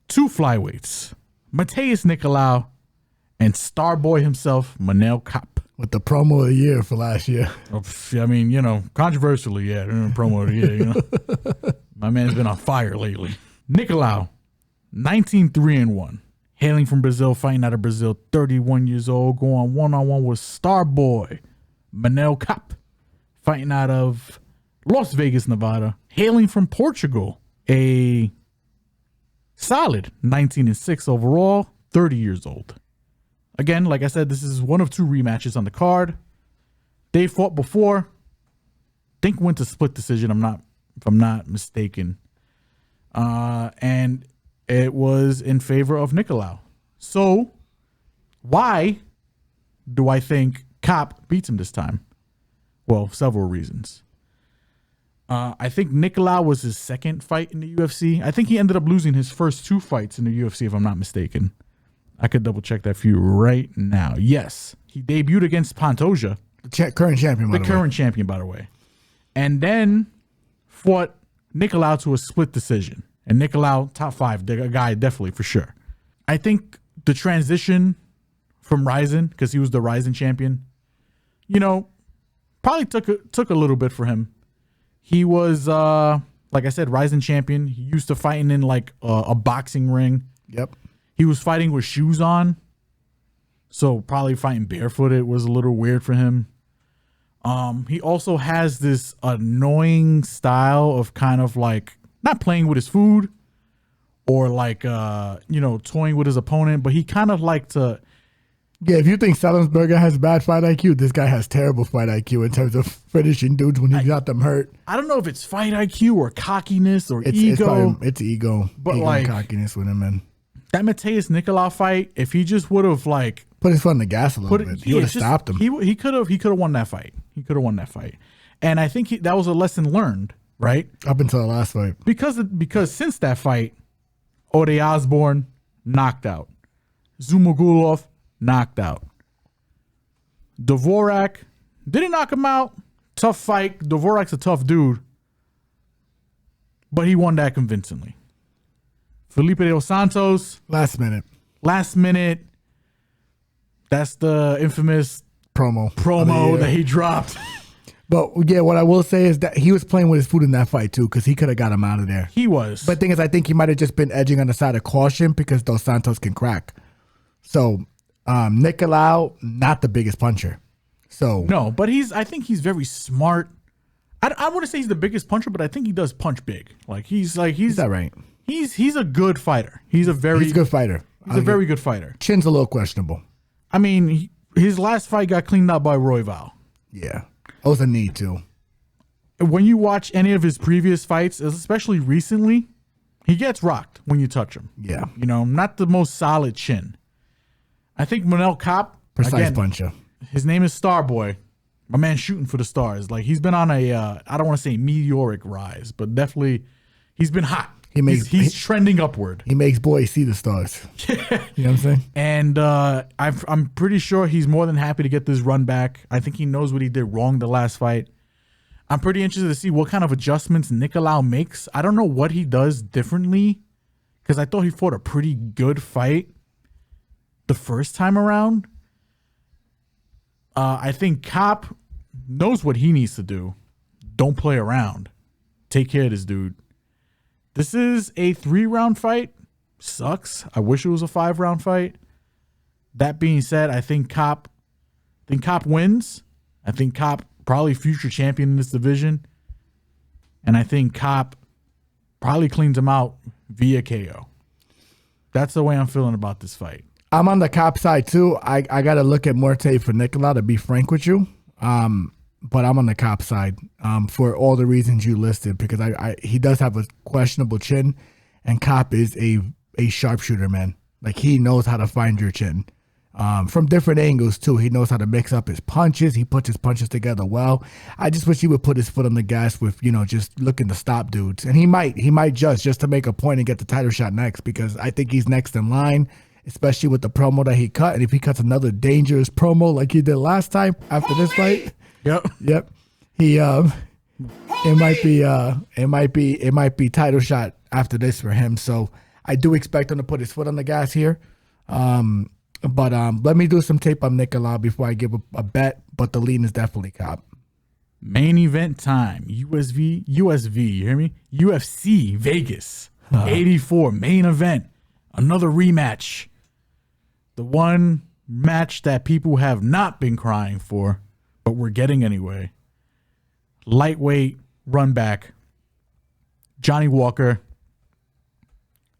two flyweights, Matheus Nicolau and Starboy himself, Manel Kape. with the promo of the year for last year. I mean, controversially, yeah, promo of the year, My man's been on fire lately. Nicolau, 19-3-1. Hailing from Brazil, fighting out of Brazil, 31 years old, going one-on-one with Starboy, Manel Kape, fighting out of Las Vegas, Nevada. Hailing from Portugal, a solid 19-6 overall, 30 years old. Again, like I said, this is one of two rematches on the card. They fought before. Think went to split decision, if I'm not mistaken. And it was in favor of Nicolau. So why do I think Kape beats him this time? Well, several reasons. I think Nicolau was his second fight in the UFC. I think he ended up losing his first two fights in the UFC, if I'm not mistaken. I could double check that for you right now. Yes, he debuted against Pantoja, The current champion, by the way. current champion, by the way, and then fought Nicolau to a split decision. And Nicolau, top 5, the guy definitely for sure. I think the transition from Ryzen, because he was the Ryzen champion, probably took a little bit for him. He was, like I said, Ryzen champion. He used to fighting in like a boxing ring. Yep. He was fighting with shoes on, so probably fighting barefooted was a little weird for him. He also has this annoying style of kind of like not playing with his food or like, toying with his opponent, but he kind of like to. Yeah, if you think Semelsberger has bad fight IQ, this guy has terrible fight IQ in terms of finishing dudes when he got them hurt. I don't know if it's fight IQ or cockiness or ego. It's ego. But ego like and cockiness with him, man. That Matheus Nicolau fight, if he just would have like put his foot on the gas a little bit, he would have stopped him. He could have won that fight. He could have won that fight, and I think that was a lesson learned, right? Up until the last fight, because since that fight, Ode Osborne knocked out, Zumagulov knocked out, Dvorak didn't knock him out. Tough fight. Dvorak's a tough dude, but he won that convincingly. Felipe dos Santos. last minute. That's the infamous promo that he dropped. But yeah, what I will say is that he was playing with his food in that fight too, because he could have got him out of there. He was. But the thing is, I think he might have just been edging on the side of caution because Dos Santos can crack. So Nicolau, not the biggest puncher. So no, but I think he's very smart. I want to say he's the biggest puncher, but I think he does punch big. He's that right? He's a good fighter. He's a good fighter. He's a very good fighter. Chin's a little questionable. I mean, his last fight got cleaned up by Royval. Yeah. That was a need to. When you watch any of his previous fights, especially recently, he gets rocked when you touch him. Yeah. Not the most solid chin. I think Manel Kape, Precise puncher. His name is Starboy. My man shooting for the stars. He's been on a, I don't want to say meteoric rise, but definitely he's been hot. He's trending upward. He makes boys see the stars. You know what I'm saying? And I'm pretty sure he's more than happy to get this run back. I think he knows what he did wrong the last fight. I'm pretty interested to see what kind of adjustments Nicolau makes. I don't know what he does differently because I thought he fought a pretty good fight the first time around. I think Kape knows what he needs to do. Don't play around. Take care of this dude. This is a 3-round fight. Sucks. I wish it was a 5-round fight. That being said, I think Kape wins. I think Kape probably future champion in this division. And I think Kape probably cleans him out via KO. That's the way I'm feeling about this fight. I'm on the Kape side too. I got to look at Morte for Nicolau, to be frank with you. But I'm on the Kape side for all the reasons you listed, because he does have a questionable chin, and Kape is a sharpshooter, man. He knows how to find your chin. from different angles too. He knows how to mix up his punches. He puts his punches together well. I just wish he would put his foot on the gas with, just looking to stop dudes. And he might just to make a point and get the title shot next, because I think he's next in line, especially with the promo that he cut. And if he cuts another dangerous promo like he did last time after this fight, Yep. he it might be title shot after this for him. So I do expect him to put his foot on the gas here. But let me do some tape on Nikolas before I give a bet, but the lean is definitely Cobb. Main event time. USV, you hear me? UFC Vegas 84 main event. Another rematch. The one match that people have not been crying for, but we're getting anyway. Lightweight run back. Johnny Walker.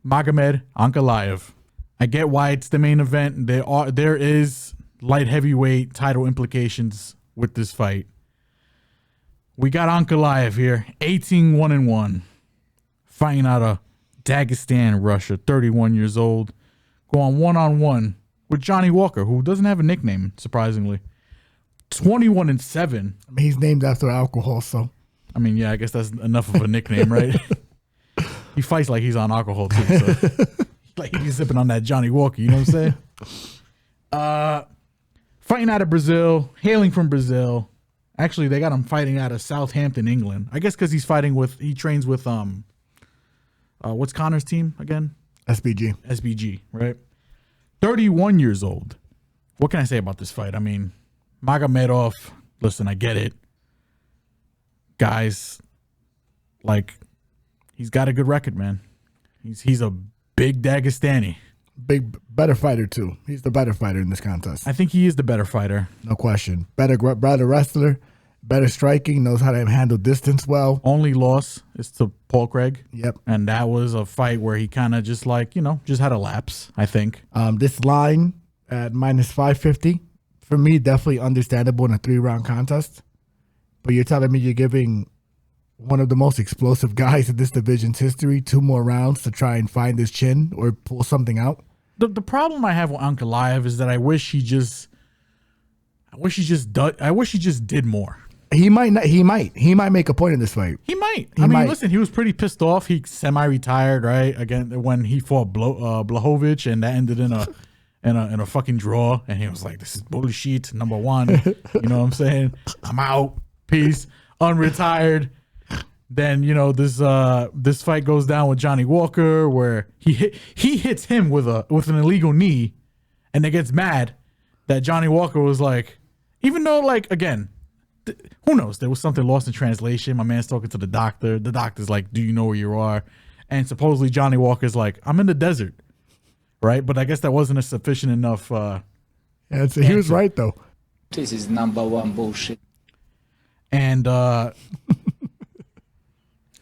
Magomed Ankalaev. I get why it's the main event. There is light heavyweight title implications with this fight. We got Ankalaev here, 18-1-1, fighting out of Dagestan, Russia, 31 years old, going one-on-one with Johnny Walker, who doesn't have a nickname, surprisingly. 21-7. I mean, he's named after alcohol, so. I mean, yeah, I guess that's enough of a nickname, right? He fights like he's on alcohol, too, so. Like he's sipping on that Johnny Walker, you know what I'm saying? Fighting out of Brazil, hailing from Brazil. Actually, they got him fighting out of Southampton, England. I guess because he trains with what's Connor's team again? SBG, right? 31 years old. What can I say about this fight? I mean, Magomedov, listen, I get it. Guys, like, he's got a good record, man. He's a big Dagestani. Better fighter, too. He's the better fighter in this contest. I think he is the better fighter. No question. Better wrestler, better striking, knows how to handle distance well. Only loss is to Paul Craig. Yep. And that was a fight where he kind of just just had a lapse, I think. This line at -550, for me, definitely understandable in a 3-round contest. But you're telling me you're giving one of the most explosive guys in this division's history 2 more rounds to try and find his chin or pull something out? The problem I have with Ankalaev is that I wish he just did more. He might make a point in this fight. He might. Listen, he was pretty pissed off. He semi-retired, right? Again, when he fought Blachowicz, and that ended in a fucking draw. And he was like, "This is bullshit. Number one." You know what I'm saying? I'm out. Peace. Unretired. Then this fight goes down with Johnny Walker, where he hits him with an illegal knee, and it gets mad that Johnny Walker was like, even though, like, again, who knows, there was something lost in translation. My man's talking to the doctor. The doctor's like, "Do you know where you are?" And supposedly Johnny Walker's like, "I'm in the desert," right? But I guess that wasn't a sufficient enough. He was right though. This is #1 bullshit. And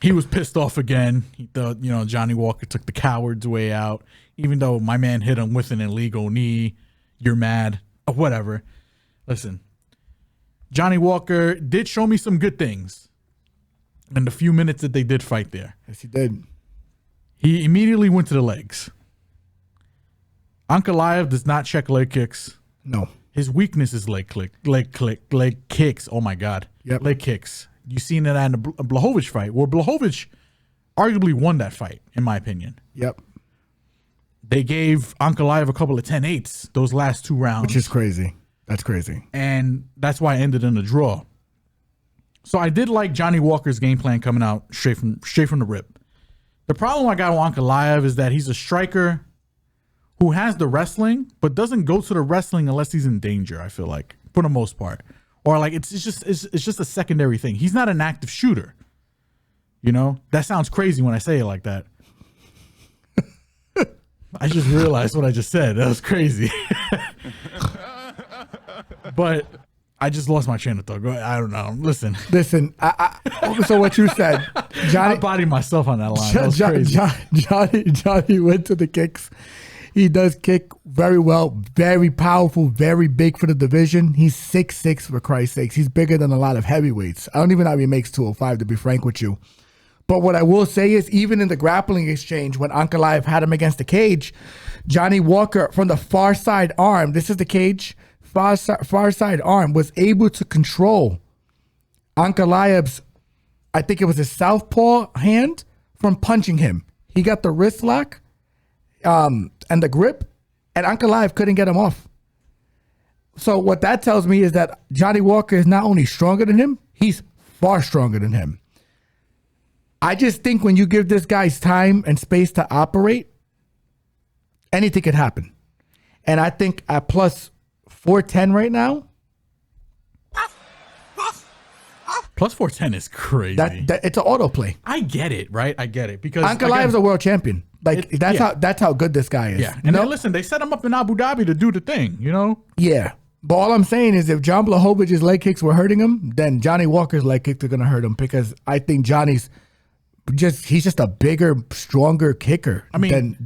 he was pissed off again. Johnny Walker took the coward's way out. Even though my man hit him with an illegal knee, you're mad. Whatever. Listen, Johnny Walker did show me some good things in the few minutes that they did fight there. Yes, he did. He immediately went to the legs. Ankalaev does not check leg kicks. No. His weakness is leg kicks. Oh my God. Yep. Leg kicks. You seen that in the Blachowicz fight, where Blachowicz arguably won that fight, in my opinion. Yep. They gave Ankalaev a couple of 10-8s those last 2 rounds. Which is crazy. That's crazy. And that's why it ended in a draw. So I did like Johnny Walker's game plan coming out straight from the rip. The problem I got with Ankalaev is that he's a striker who has the wrestling, but doesn't go to the wrestling unless he's in danger, I feel like, for the most part. Or like it's just a secondary thing. He's not an active shooter. That sounds crazy when I say it like that. I just realized what I just said. That was crazy. But I just lost my train of thought. I don't know. Listen. So what you said, Johnny, I bodied myself on that line. That was crazy. Johnny went to the kicks. He does kick very well, very powerful, very big for the division. He's 6'6", for Christ's sakes. He's bigger than a lot of heavyweights. I don't even know if he makes 205, to be frank with you. But what I will say is, even in the grappling exchange, when Ankalaev had him against the cage, Johnny Walker from the far side arm, this is the cage, far side arm, was able to control Ankalaev's, I think it was his southpaw hand, from punching him. He got the wrist lock and the grip, and Ankalaev couldn't get him off. So what that tells me is that Johnny Walker is not only stronger than him, he's far stronger than him. I just think when you give this guy's time and space to operate, anything could happen. And I think at plus 410 right now, Plus 410 is crazy. that it's an autoplay. I get it, right? I get it because Ankalaev's a world champion. Like that's how good this guy is. Yeah, and then listen, they set him up in Abu Dhabi to do the thing, you know. Yeah. But all I'm saying is if John Blahovic's leg kicks were hurting him, then Johnny Walker's leg kicks are going to hurt him, because I think he's just a bigger, stronger kicker than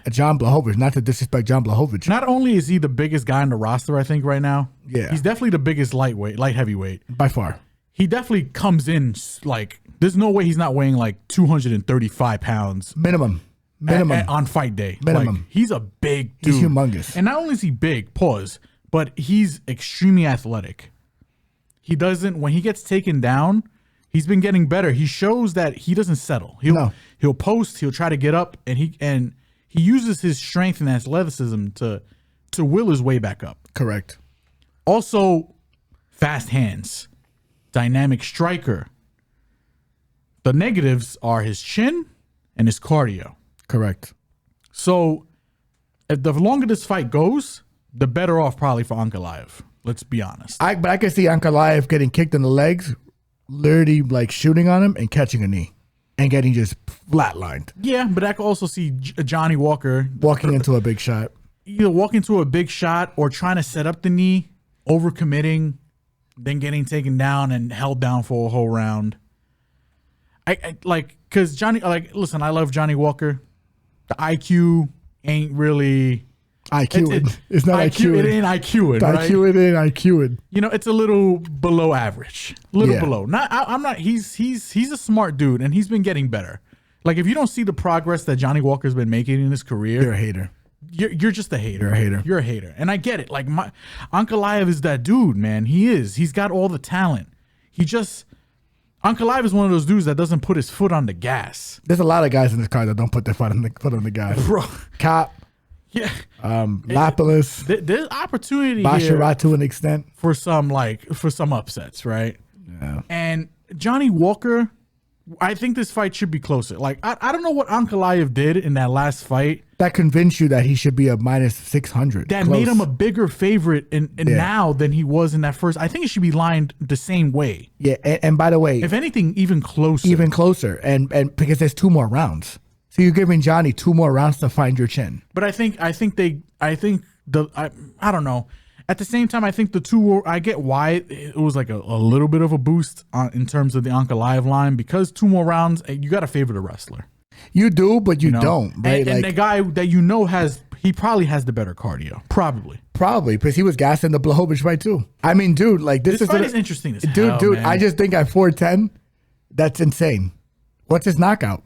John Blachowicz. Not to disrespect John Blachowicz. Not only is he the biggest guy in the roster, I think right now. Yeah. He's definitely the biggest light heavyweight. By far. He definitely comes in like, there's no way he's not weighing like 235 pounds. Minimum. On fight day. Minimum. Like, he's a big dude. He's humongous. And not only is he big, but he's extremely athletic. He doesn't, when he gets taken down, he's been getting better. He shows that he doesn't settle. He'll post, he'll try to get up, and he uses his strength and athleticism to will his way back up. Correct. Also, fast hands, dynamic striker. The negatives are his chin and his cardio. Correct. So, the longer this fight goes, the better off probably for Ankalaev. Let's be honest. But I can see Ankalaev getting kicked in the legs, literally like shooting on him and catching a knee and getting just flatlined. Yeah, but I can also see Johnny Walker walking into a big shot. Either walking to a big shot or trying to set up the knee, overcommitting, then getting taken down and held down for a whole round. I like, because Johnny, like, listen, I love Johnny Walker. The IQ ain't really IQ. It's not IQ. It ain't IQ. Right? IQ. It ain't IQ. You know, it's a little below average. Below. I'm not. He's a smart dude, and he's been getting better. Like, if you don't see the progress that Johnny Walker's been making in his career, you're a hater. You're just a hater. You're a hater. You're a hater, and I get it. Like, Ankalaev is that dude, man. He is. He's got all the talent. Ankalaev is one of those dudes that doesn't put his foot on the gas. There's a lot of guys in this car that don't put their foot on the gas. Bro. Cop. Yeah. Lapilus. There's opportunity Basharat to an extent. For some upsets, right? Yeah. And Johnny Walker, I think this fight should be closer. Like, I don't know what Ankalaev did in that last fight. That convinced you that he should be a minus 600. That made him a bigger favorite now than he was in that first. I think it should be lined the same way. Yeah, and by the way, if anything, even closer. Even closer, and because there's 2 more rounds, so you're giving Johnny 2 more rounds to find your chin. But I don't know. At the same time, I think the two. I get why it was like a little bit of a boost in terms of the Ankalaev line, because 2 more rounds, you got to favor the wrestler. You do, but you don't, right? And the guy that he probably has the better cardio. Probably, because he was gassing the Blachowicz fight too. I mean, dude, like this fight is interesting as hell, dude. man. I just think at 410, that's insane. What's his knockout?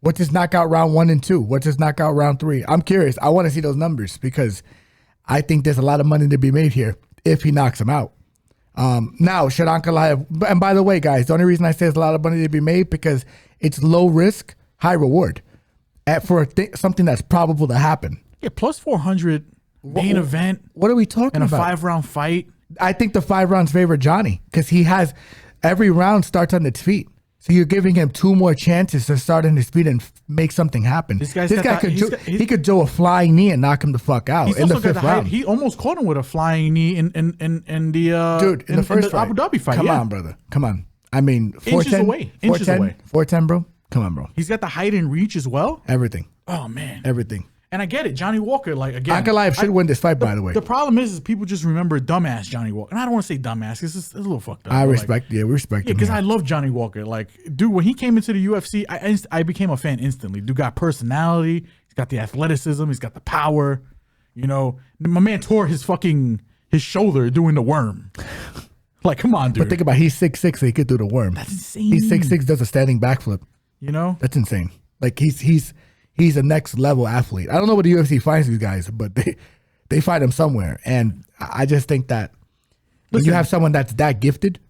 What's his knockout round 1 and 2? What's his knockout round 3? I'm curious. I want to see those numbers, because I think there's a lot of money to be made here if he knocks him out. Now, should Ankalaev, and by the way, guys, the only reason I say there's a lot of money to be made, because it's low risk, high reward for something that's probable to happen. Yeah, plus 400 main event. What are we talking about? And a 5-round fight. I think the 5 rounds favor Johnny, because he has every round starts on its feet. So you're giving him 2 more chances to start on his feet and make something happen. This guy could do a flying knee and knock him the fuck out in the 5th round. He almost caught him with a flying knee in the first Abu Dhabi fight. Come on, brother. Come on. I mean, 410 away. 410, bro. Come on, bro. He's got the height and reach as well. Everything. Oh man. Everything. And I get it. Johnny Walker, like, again, Ankalaev should win this fight, by the way. The problem is people just remember dumbass Johnny Walker. And I don't want to say dumbass, because it's a little fucked up. We respect him. Yeah, because I love Johnny Walker. Like, dude, when he came into the UFC, I became a fan instantly. Dude got personality. He's got the athleticism. He's got the power. You know, my man tore his shoulder doing the worm. Like, come on, dude. But think about it, he's 6'6", so he could do the worm. That's insane. He's 6'6", does a standing backflip. You know? That's insane. Like he's a next level athlete. I don't know what the UFC finds these guys, but they find him somewhere. And I just think that when you have someone that's that gifted,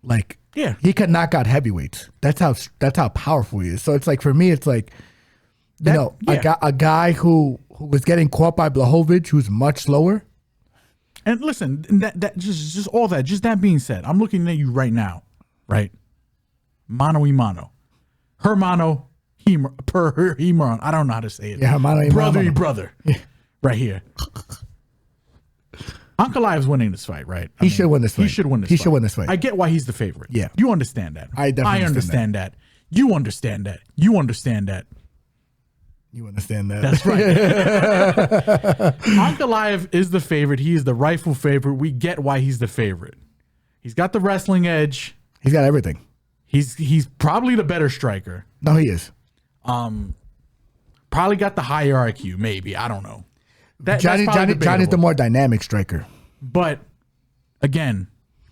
like he can knock out heavyweights. That's how powerful he is. So it's like for me, it's like a guy who was getting caught by Blachowicz, who's much slower. And listen, that just all that. Just that being said, I'm looking at you right now, right? Mano y mano, hermano, per Hemeron. I don't know how to say it. Yeah, hermano y brother mano. y brother, right here. Ankalaev's winning this fight, right? He should win this fight. He should win this fight. I get why he's the favorite. Yeah. You understand that. I definitely understand that. You understand that. You understand that. You understand that. That's right. Ankalaev is the favorite. He is the rightful favorite. We get why he's the favorite. He's got the wrestling edge. He's got everything. He's probably the better striker. No, he is. Probably got the higher IQ, maybe. I don't know. Johnny's the more dynamic striker. But again,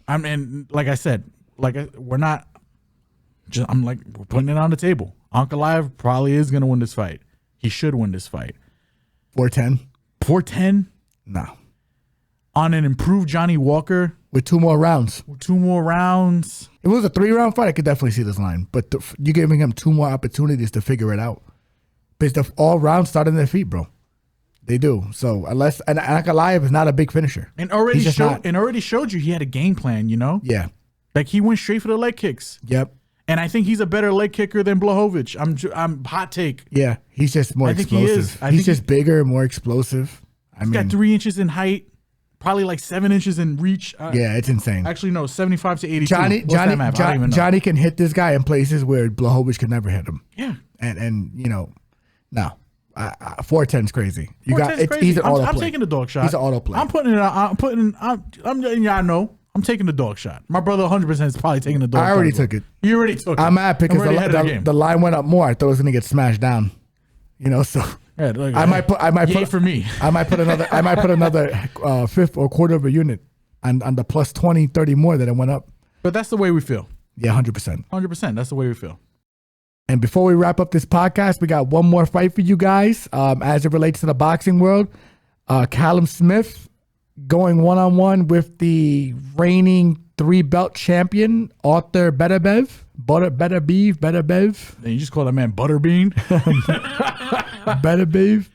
like I said, we're putting it on the table. Ankalaev probably is going to win this fight. He should win this fight. 410? 410? No. On an improved Johnny Walker. With 2 more rounds. If it was a 3-round fight, I could definitely see this line. But you're giving him 2 more opportunities to figure it out. Because all rounds start on their feet, bro. They do. So and Ankalaev is not a big finisher. And already showed you he had a game plan, you know? Yeah. Like he went straight for the leg kicks. Yep. And I think he's a better leg kicker than Blachowicz. I'm hot take. Yeah, he's just more explosive. He's just bigger, more explosive. He's got 3 inches in height, probably like 7 inches in reach. Yeah, it's insane. Actually, no, 75 to 82. Johnny can hit this guy in places where Blachowicz could never hit him. Yeah. And no. 410's crazy. He's an auto play. I'm taking the dog shot. He's an auto play. I'm letting y'all know. I'm taking the dog shot. My brother 100% is probably taking the dog shot. I already took it. You already took it. I'm mad because the line went up more. I thought it was going to get smashed down. You know, so yeah, look, I might put for me. I might put another fifth or quarter of a unit on the plus 20, 30 more that it went up. But that's the way we feel. Yeah, 100%. 100%. That's the way we feel. And before we wrap up this podcast, we got one more fight for you guys as it relates to the boxing world. Callum Smith going one-on-one with the reigning 3-belt champion, Artur Beterbiev. Beterbiev. And you just call that man Butterbean? Beterbiev.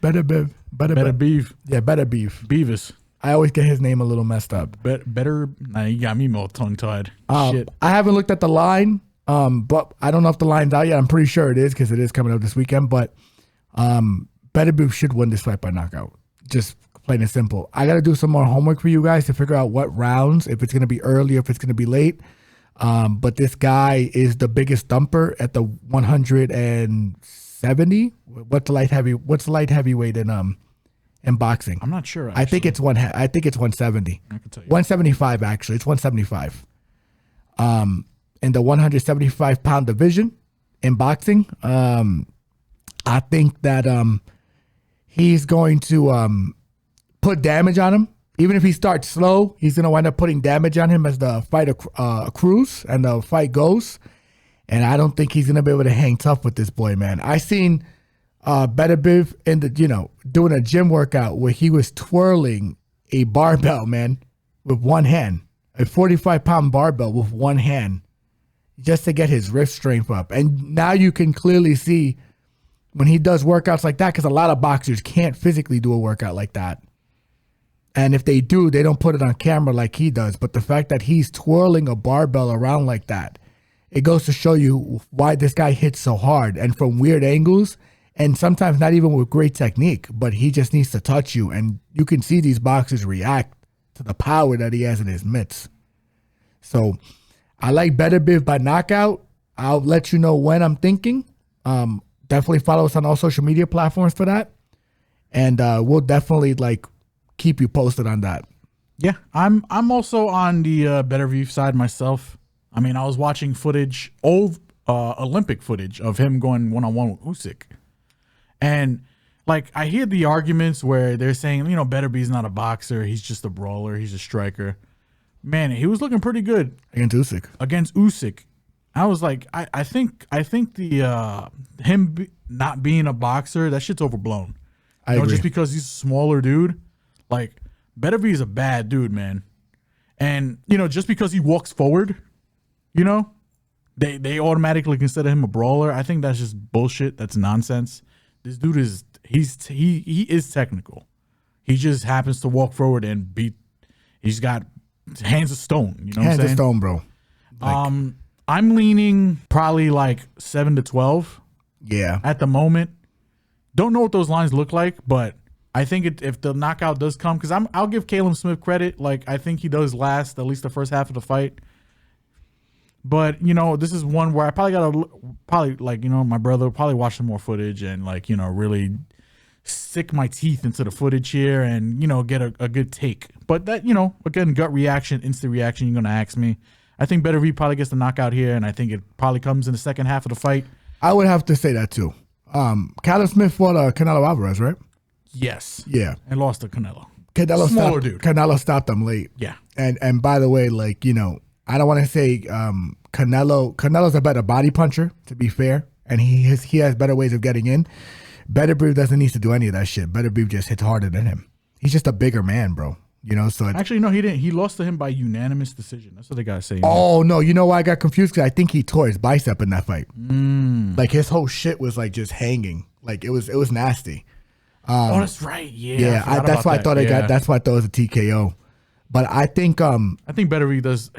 Yeah, Beterbiev. Beavis. I always get his name a little messed up. Nah, you got me more tongue-tied. Shit. I haven't looked at the line, but I don't know if the line's out yet. I'm pretty sure it is because it is coming up this weekend. But Beterbiev should win this fight by knockout. Just plain and simple. I got to do some more homework for you guys to figure out what rounds, if it's going to be early or if it's going to be late. But this guy is the biggest thumper at the 170. What's the light heavyweight in boxing? I'm not sure. Actually. I think it's 170. I can tell you. 175 actually. It's 175. In the 175 pound division in boxing, I think that he's going to put damage on him. Even if he starts slow, he's going to wind up putting damage on him as the fight accrues and the fight goes. And I don't think he's going to be able to hang tough with this boy, man. I seen Beterbiev in doing a gym workout where he was twirling a barbell, man, with one hand, a 45-pound barbell with one hand, just to get his wrist strength up. And now you can clearly see when he does workouts like that, because a lot of boxers can't physically do a workout like that. And if they do, they don't put it on camera like he does. But the fact that he's twirling a barbell around like that, it goes to show you why this guy hits so hard and from weird angles, and sometimes not even with great technique, but he just needs to touch you. And you can see these boxers react to the power that he has in his mitts. So I like Beterbiev by knockout. I'll let you know when I'm thinking. Definitely follow us on all social media platforms for that. And we'll definitely keep you posted on that. Yeah, I'm also on the Beterbiev side myself. I mean, I was watching footage, old Olympic footage of him going one-on-one with Usyk. And I hear the arguments where they're saying, Beterbiev's not a boxer. He's just a brawler. He's a striker. Man, he was looking pretty good. Against Usyk. I was like, I think the not being a boxer, that shit's overblown. I agree. Just because he's a smaller dude, like Beterbiev is a bad dude, man. And just because he walks forward, they automatically consider him a brawler. I think that's just bullshit. That's nonsense. This dude he is technical. He just happens to walk forward and beat. He's got hands of stone. You know what I'm saying? Hands of stone, bro. I'm leaning probably like 7-12. Yeah. At the moment, don't know what those lines look like, but I think if the knockout does come, because I'll give Callum Smith credit. Like I think he does last at least the first half of the fight. But this is one where I my brother will probably watch some more footage and really stick my teeth into the footage here and get a good take. But that again, gut reaction, instant reaction. You're gonna ask me. I think Beterbiev probably gets the knockout here, and I think it probably comes in the second half of the fight. I would have to say that too. Callum Smith fought Canelo Alvarez, right? Yes. Yeah. And lost to Canelo. Smaller dude. Canelo stopped him late. Yeah. And by the way, I don't want to say Canelo's a better body puncher, to be fair, and he has better ways of getting in. Beterbiev doesn't need to do any of that shit. Beterbiev just hits harder than him. He's just a bigger man, bro. So actually, no, he didn't. He lost to him by unanimous decision. That's what they gotta say. Oh no, you know why I got confused? Because I think he tore his bicep in that fight. Like his whole shit was like just hanging. Like it was nasty. Oh, that's right. Yeah. Yeah, that's why I thought that's why I thought it was a TKO. But I think Beterbiev does.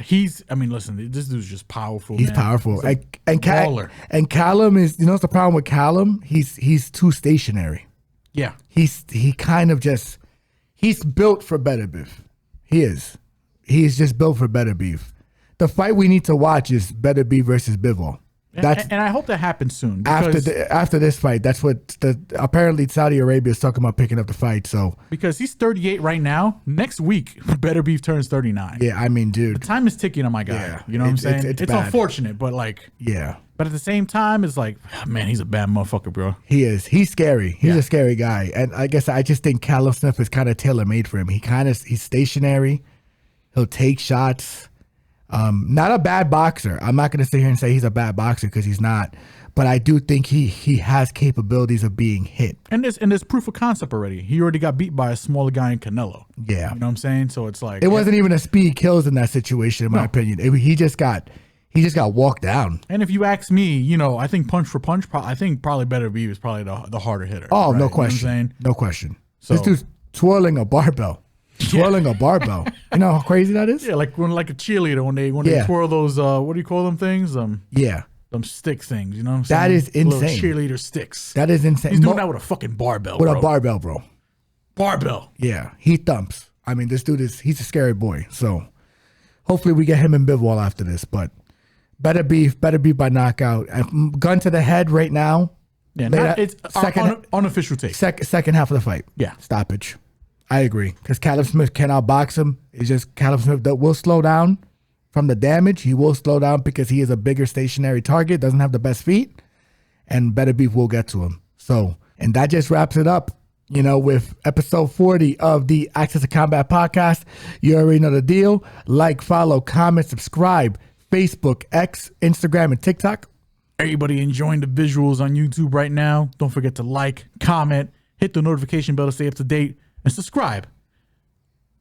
Listen, this dude's just powerful. He's powerful. And Callum is. What's the problem with Callum? He's too stationary. Yeah. He kind of just. He's built for Beterbiev. He is. He's just built for Beterbiev. The fight we need to watch is Beterbiev versus Bivol. And I hope that happens soon. After this fight, that's what apparently Saudi Arabia is talking about picking up the fight. So because he's 38 right now, next week Beterbiev turns 39. Yeah, dude, the time is ticking on my guy. Yeah, you know what I'm saying? It's unfortunate, but yeah. But at the same time, it's like, man, he's a bad motherfucker, bro. He is. He's scary. He's a scary guy. And I guess I just think Callum Smith is kind of tailor-made for him. He's stationary. He'll take shots. Not a bad boxer. I'm not going to sit here and say he's a bad boxer because he's not. But I do think he has capabilities of being hit. And there's proof of concept already. He already got beat by a smaller guy in Canelo. Yeah. You know what I'm saying? So it's like... It wasn't even a speed kills in that situation, in my opinion. He just got walked down. And if you ask me, I think punch for punch, I think probably Beterbiev is probably the harder hitter. Oh, right? no question. You know what I'm saying? No question. So, this dude's twirling a barbell. Twirling a barbell. You know how crazy that is? Yeah, like a cheerleader when they twirl those what do you call them things? Yeah. Them stick things, you know what I'm saying? That is insane. Little cheerleader sticks. That is insane. He's doing that with a fucking barbell, With a barbell, bro. Barbell. Yeah. He thumps. This dude he's a scary boy. So hopefully we get him in Bivol after this, but Beterbiev by knockout. Gun to the head right now. Yeah, it's unofficial take. Second half of the fight. Yeah. Stoppage. I agree. Because Callum Smith cannot box him. It's just Callum Smith that will slow down from the damage. He will slow down because he is a bigger stationary target, doesn't have the best feet, and Beterbiev will get to him. So, and that just wraps it up, with episode 40 of the Access to Combat podcast. You already know the deal. Like, follow, comment, subscribe. Facebook, X, Instagram, and TikTok. Everybody enjoying the visuals on YouTube right now. Don't forget to like, comment, hit the notification bell to stay up to date, and subscribe.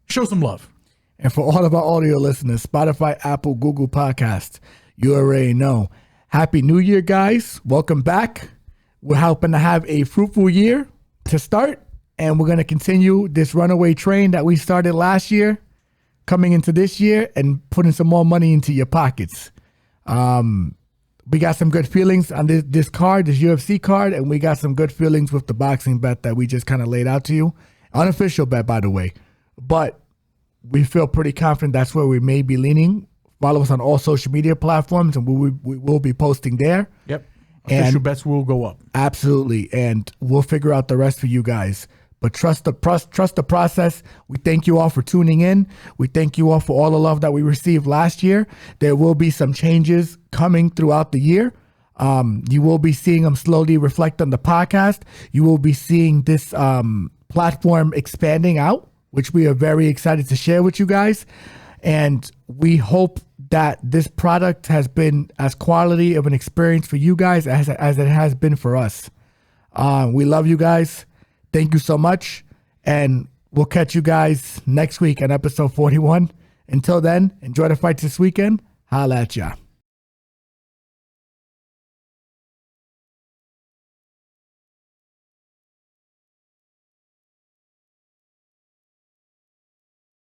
Show some love. And for all of our audio listeners, Spotify, Apple, Google Podcasts, you already know. Happy New Year, guys. Welcome back. We're hoping to have a fruitful year to start, and we're going to continue this runaway train that we started last year, coming into this year, and putting some more money into your pockets. We got some good feelings on this card, this UFC card, and we got some good feelings with the boxing bet that we just kind of laid out to you. Unofficial bet, by the way. But we feel pretty confident that's where we may be leaning. Follow us on all social media platforms, and we will be posting there. Yep. Official bets will go up. Absolutely. And we'll figure out the rest for you guys. But trust the process. We thank you all for tuning in. We thank you all for all the love that we received last year. There will be some changes coming throughout the year. You will be seeing them slowly reflect on the podcast. You will be seeing this platform expanding out, which we are very excited to share with you guys. And we hope that this product has been as quality of an experience for you guys as it has been for us. We love you guys. Thank you so much. And we'll catch you guys next week on episode 41. Until then, enjoy the fights this weekend. Holla at ya.